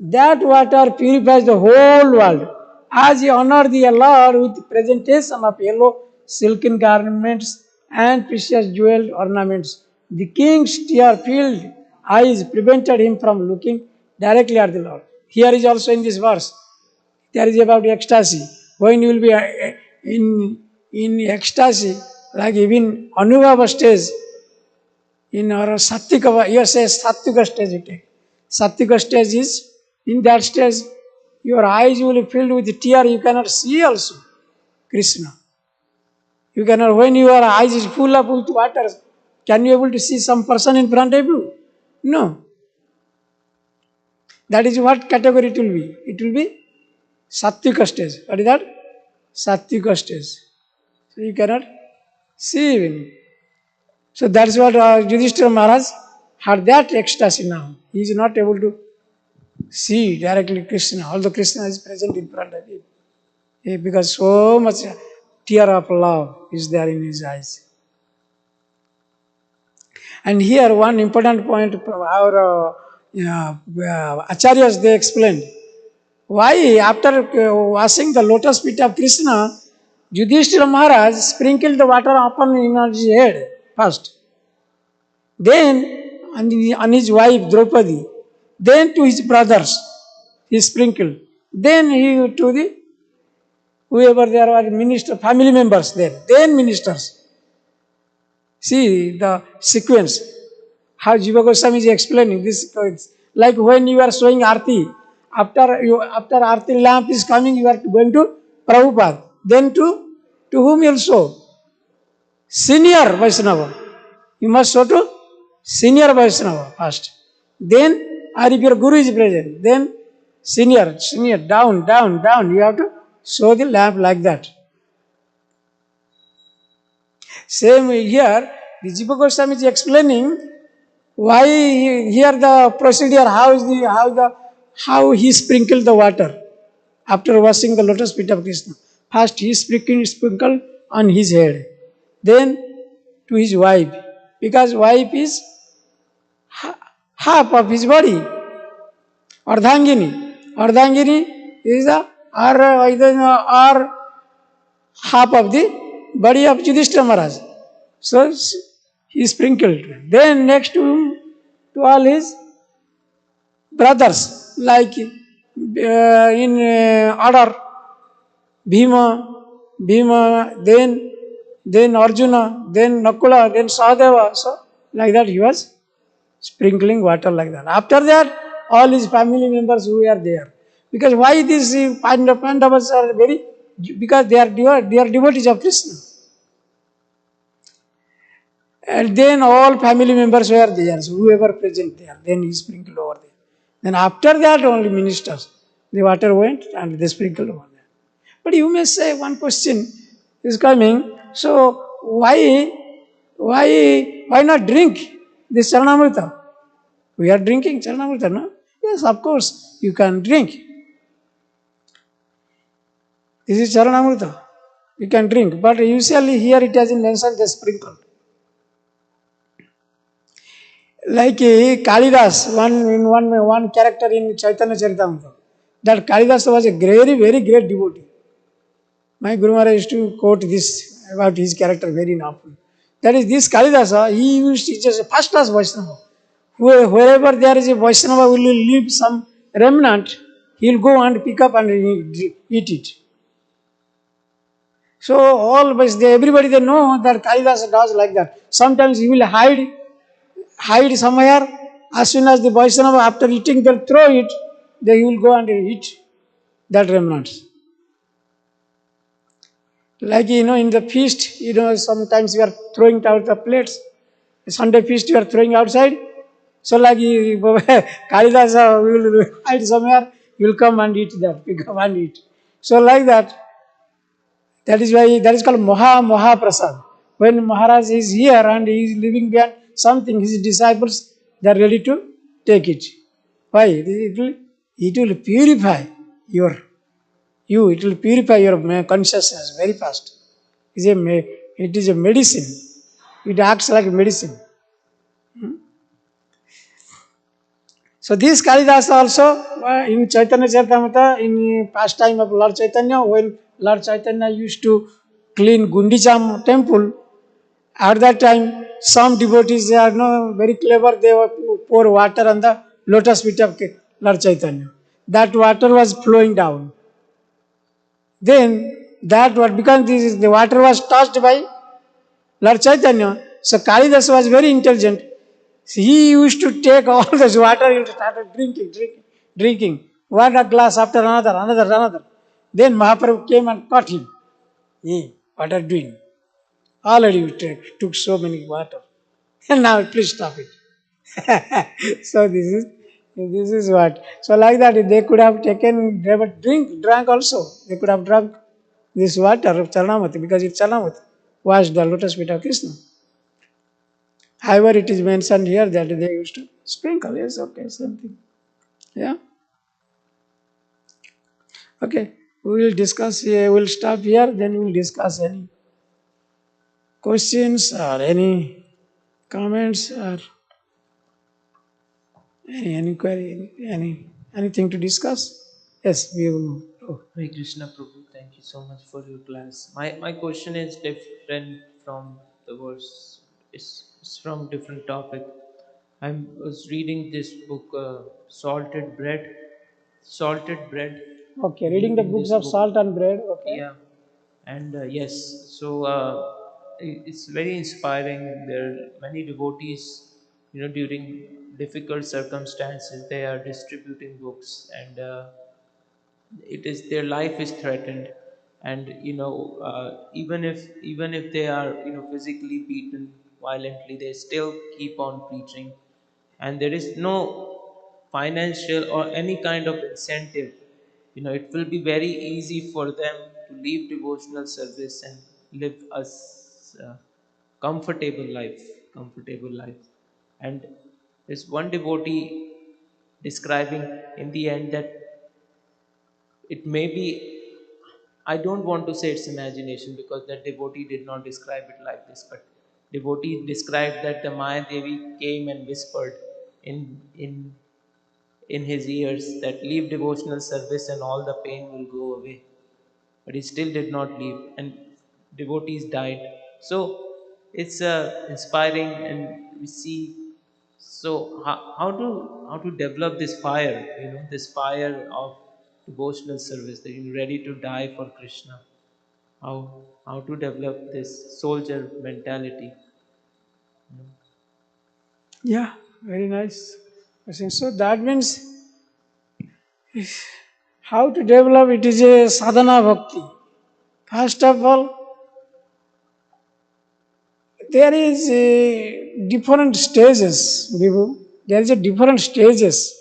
That water purifies the whole world. As he honored the Lord with presentation of yellow silken garments and precious jeweled ornaments, the king's tear-filled eyes prevented him from looking directly at the Lord. Here is also in this verse, there is about ecstasy. When you will be in ecstasy, like even Anubhava stage, in our Sattvika, you say Sattvika stage you take. Sattvika stage is, in that stage, your eyes will be filled with tear, you cannot see also Krishna. You cannot, when your eyes is full of with water, can you able to see some person in front of you? No. That is what category it will be. It will be Sattvika stage. What is that? Sattvika stage. So you cannot see even. So that's what Yudhishthira Maharaj had that ecstasy now. He is not able to see directly Krishna, although Krishna is present in front of him. Because so much tear of love is there in his eyes. And here one important point, our acharyas, they explained. Why after washing the lotus feet of Krishna, Yudhishthira Maharaj sprinkled the water upon his head first. Then on his wife Draupadi. Then to his brothers he sprinkled. Then he to the whoever there were minister, family members there. Then ministers. See the sequence. How Jiva Goswami is explaining this. Like when you are showing Aarti, After Arti lamp is coming, you are going to Prabhupada. Then to whom you will show? Senior Vaishnava. You must show to senior Vaishnava first. Then, or if your Guru is present, then senior, down, down, down. You have to show the lamp like that. Same here, the Jiva Goswami is explaining why here the procedure, how he sprinkled the water after washing the lotus feet of Krishna. First he sprinkled on his head, then to his wife, because wife is half of his body. Ardhangini is or half of the body of Yudhishthira Maharaj. So he sprinkled. Then next to all his brothers, like in order, Bhima, then Arjuna, then Nakula, then Sahadeva. So like that he was sprinkling water like that. After that, all his family members who are there. Because why these Pandavas are very, because they are devotees of Krishna. And then all family members were there, so whoever present there, then he sprinkled over there. Then after that only ministers, the water went and they sprinkled over there. But you may say one question is coming, so why not drink this Charanamrita? We are drinking Charanamrita, no? Yes, of course, you can drink. This is Charanamrita. You can drink, but usually here it has been mentioned the sprinkle. Like Kalidas, one character in Chaitanya Charitamrita. That Kalidas was a very great devotee. My Guru Maharaj used to quote this about his character very often. That is, this Kalidasa, he used to teach us a first class Vaishnava. Wherever there is a Vaishnava will leave some remnant, he will go and pick up and eat it. So everybody they know that Kalidasa does like that. Sometimes he will hide somewhere. As soon as the Vaishnava, after eating, they'll throw it, they will go and eat that remnants. Like, in the feast, sometimes we are throwing out the plates. Sunday feast, you are throwing outside. So like Kalidasa will hide somewhere, you will come and eat that, pick up and eat. So like that, that is why that is called Maha Prasad. When Maharaj is here and he is leaving behind something, his disciples, they are ready to take it. Why? It will purify it will purify your consciousness very fast. It is a medicine. It acts like medicine. So this Kalidasa also in Chaitanya Charitamrita, in past time of Lord Chaitanya, when Lord Chaitanya used to clean Gundicha temple, at that time some devotees, they are very clever, they pour water on the lotus feet of Lord Chaitanya. That water was flowing down. Then because the water was touched by Lord Chaitanya, so Kalidasa was very intelligent. He used to take all this water, he started drinking. One glass after another. Then Mahaprabhu came and caught him. Hey, what are you doing? Already you took so many water. And now please stop it. So this is what. So like that, they could have drank also. They could have drunk this water of Charanamrita, because it's Charanamrita, washed the lotus feet of Krishna. However, it is mentioned here that they used to sprinkle. Yes, okay, something. Yeah. Okay, we will discuss here. We'll stop here, then we will discuss any questions or any comments or any query, anything to discuss. Yes, we will. Oh, Hare Krishna Prabhu, thank you so much for your class. My question is different from the verse. It's from different topic. I was reading this book, Salted Bread. Salted Bread. Okay, reading the books of Salt and Bread. Okay. Yeah, and yes, so it's very inspiring. There are many devotees during difficult circumstances, they are distributing books, and it is their life is threatened, and even if they are physically beaten violently, they still keep on preaching, and there is no financial or any kind of incentive. It will be very easy for them to leave devotional service and live a comfortable life, comfortable life. And there's one devotee describing in the end that it may be, I don't want to say it's imagination, because that devotee did not describe it like this, but devotee described that the Maya Devi came and whispered in his ears that leave devotional service and all the pain will go away. But he still did not leave, and devotees died. So it's inspiring, and we see. So how to develop this fire, this fire of devotional service, that you're ready to die for Krishna. How how to develop this soldier mentality. Yeah, very nice question. So that means how to develop it is a sadhana bhakti. First of all, there is different stages, Vibhu. There is a different stages.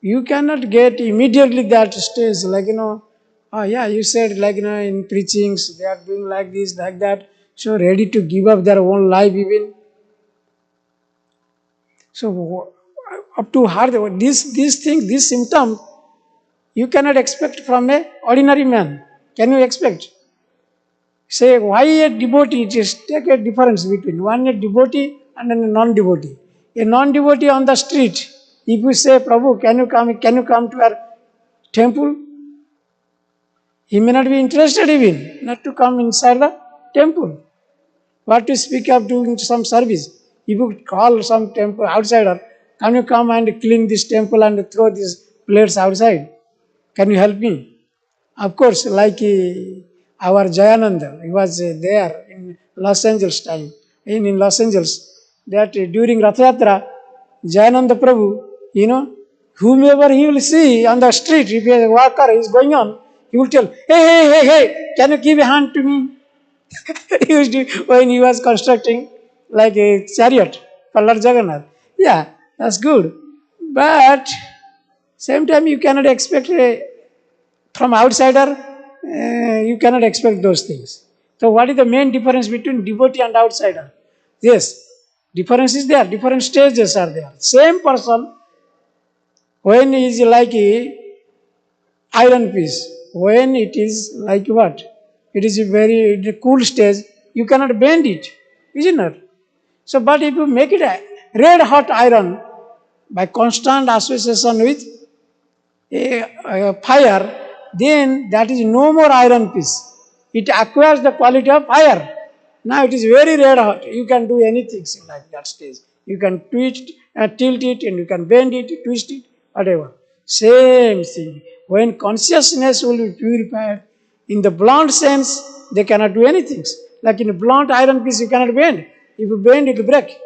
You cannot get immediately that stage, like oh yeah, you said like in preachings they are doing like this, like that, so ready to give up their own life even. So up to heart, this thing, this symptom, you cannot expect from a ordinary man. Can you expect? Say why a devotee? Just take a difference between one a devotee and a non-devotee. A non-devotee on the street, if you say, Prabhu, can you come to our temple? He may not be interested even not to come inside the temple. What to speak of doing some service? If you call some temple outsider, can you come and clean this temple and throw these plates outside? Can you help me? Of course, like our Jayananda, he was there in Los Angeles time, in Los Angeles, that during Rath Yatra, Jayananda Prabhu, whomever he will see on the street, if a walker is going on, he will tell, hey, can you give a hand to me? He used to, when he was constructing like a chariot for Lord Jagannath. Yeah, that's good. But same time you cannot expect from outsider, you cannot expect those things. So what is the main difference between devotee and outsider? Yes, difference is there, different stages are there. Same person, when he is like a iron piece, when it is like what? It is a very cool stage, you cannot bend it, isn't it? So, but if you make it a red hot iron by constant association with a fire, then that is no more iron piece. It acquires the quality of fire. Now it is very red hot. You can do anything like that stage. You can twist and tilt it, and you can bend it, twist it, whatever. Same thing. When consciousness will be purified, in the blunt sense, they cannot do anything. Like in a blunt iron piece, you cannot bend. If you bend, it will break.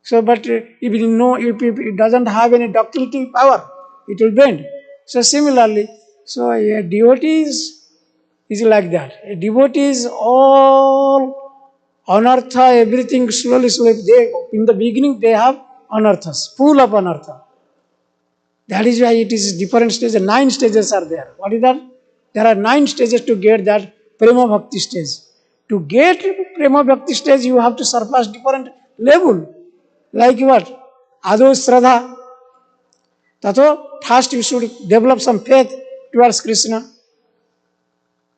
So, but if it doesn't have any ductility power, it will bend. So, similarly, so a devotee is like that. A devotee is all anartha, everything slowly. In the beginning, they have anarthas, full of anartha. That is why it is different stages. 9 stages are there. What is that? There are 9 stages to get that Prema Bhakti stage. To get Prema Bhakti stage, you have to surpass different level. Like what? Ado Shraddha. Tato, first you should develop some faith towards Krishna.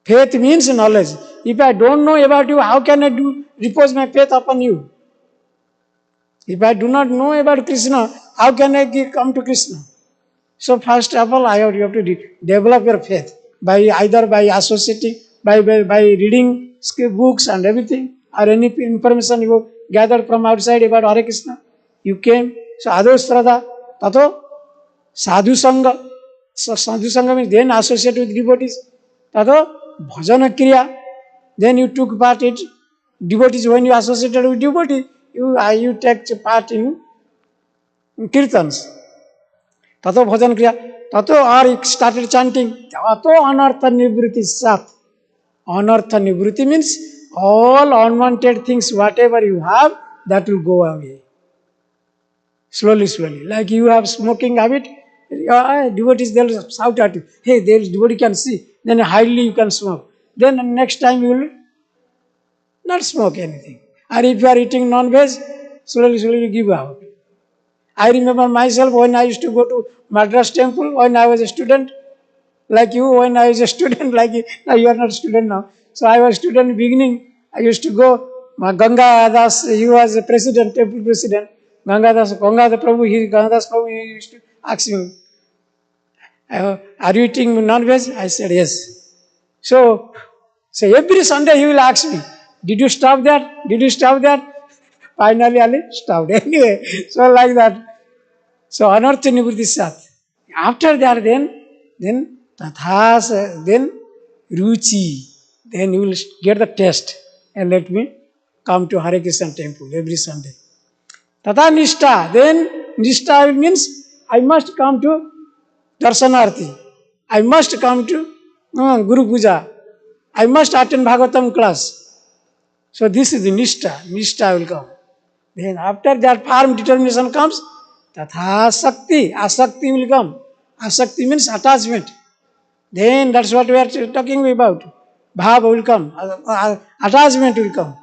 Faith means knowledge. If I don't know about you, how can I repose my faith upon you? If I do not know about Krishna, how can I come to Krishna? So first of all, you have to develop your faith by either by associating, by reading books and everything, or any information you gathered from outside about Hare Krishna. You came, so Ado Shraddha, Tato Sadhu Sangha. So Sadhu Sangha means then associate with devotees. Tato Bhajana Kriya. Then you took part in devotees. When you associated with devotees, you take part in kirtans. Tato bhajan kriya, tato or started chanting, tato anartha nivritti sat. Anartha nivritti means all unwanted things, whatever you have, that will go away. Slowly, slowly. Like you have smoking habit, devotees, they'll shout at you, hey, there is devotee can see, then hardly you can smoke. Then next time you will not smoke anything. Or if you are eating non-veg, slowly, slowly you give up. I remember myself when I used to go to Madras temple when I was a student, like you, when I was a student, like you, now you are not a student now. So I was a student in the beginning. I used to go, Ganga Das, he was a president, temple president. Ganga the Prabhu, Ganga Das Prabhu, he used to ask me, are you eating non-veg? I said, yes. So every Sunday he will ask me, did you stop that? Did you stop that? Finally, I stopped. Anyway, so like that. So anartha nivritti sat. After that, then tathas, then ruchi. Then you will get the taste and let me come to Hare Krishna temple every Sunday. Tatha nishta. Then nishta means I must come to darshanarthi. I must come to Guru Puja. I must attend Bhagavatam class. So this is the nishta. Nishta will come. Then after that firm determination comes, tatha sakti. Asakti will come. Asakti means attachment. Then that's what we are talking about. Bhava will come. Attachment will come.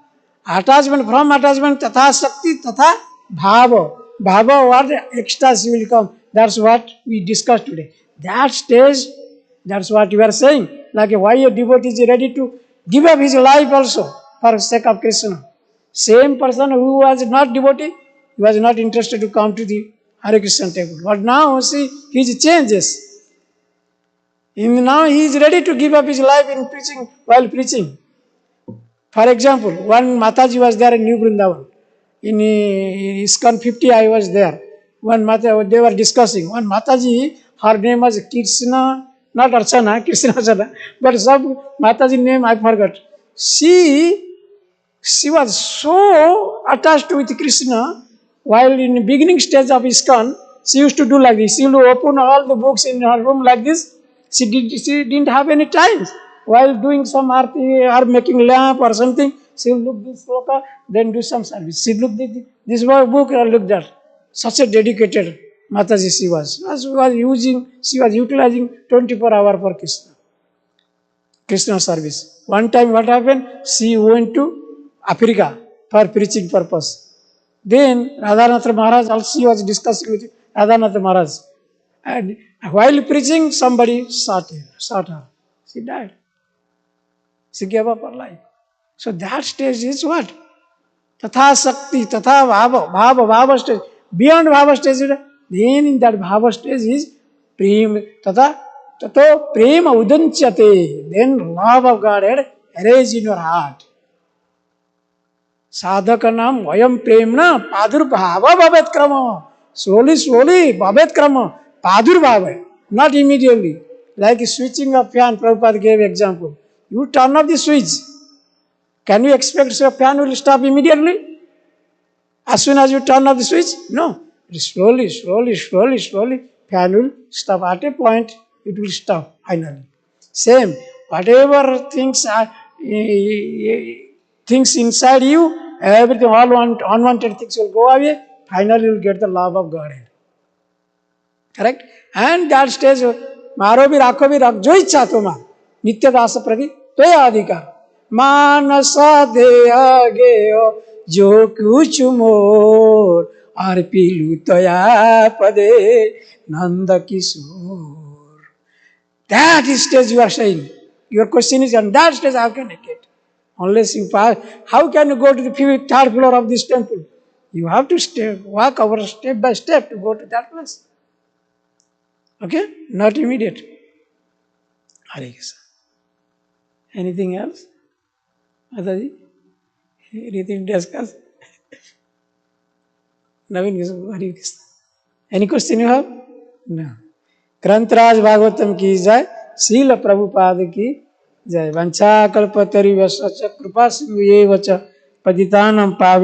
Attachment, from attachment, tatha sakti, tatha bhava. Bhava, what ecstasy will come. That's what we discussed today. That stage, that's what you are saying. Like why a devotee is ready to give up his life also for the sake of Krishna. Same person who was not devotee, he was not interested to come to the Hare Krishna temple. But now, see, his changes. Now he is ready to give up his life in preaching, while preaching. For example, one Mataji was there in New Vrindavan. In ISKCON 50, I was there. One Mataji, they were discussing. One Mataji, her name was Krishna, not Archana, Krishna Archana, but some Mataji name I forgot. She was so attached with Krishna, while in the beginning stage of ISKCON, she used to do like this. She would open all the books in her room like this. She didn't have any time. While doing some arti or making lamp or something, she will look this sloka, then do some service. She looked at this book or looked at. Such a dedicated Mataji she was. She was utilizing 24 hours for Krishna service. One time what happened? She went to Africa for preaching purpose. Then Radhanath Maharaj also was discussing with Radhanath Maharaj. And while preaching, somebody shot her. She died. She gave up her life. So that stage is what? Tatha Sakti, Tatha Bhava stage. Beyond Bhava stage, then in that Bhava stage is Prema, Tato Prema Udanchyate. Then love of God had arisen in your heart. Sadhakanam Vayam Premna Padur Bhava Bhavet Krama. Slowly, Bhavet Krama. Padur Bhava. Not immediately. Like switching a fan, Prabhupada gave example. You turn off the switch. Can you expect your fan will stop immediately? As soon as you turn off the switch? No. Slowly, fan will stop. At a point, it will stop finally. Same. Whatever things inside you, everything, all unwanted things will go away. Finally, you will get the love of Godhead. Correct? And that stage, Maro bhi rakho bhi rakh, jo ichha tumar. Nitya dasa prati, toya adhikar. Manasa deya geyo, jo kuch mor, arpilu toya pade, nanda kisur. That stage you are saying. Your question is, on that stage how can I get? Unless you pass, how can you go to the third floor of this temple? You have to walk over step by step to go to that place. Okay? Not immediate. Hare Krishna. Anything else? Mataji? Anything to discuss? Naveen Hare Krishna. Any question you have? No. Grantaraj Bhagavatam ki jai. Srila Prabhupada ki jai. Vancha kalpatari vasacha kripa sindhu ye vacha paditanam pavin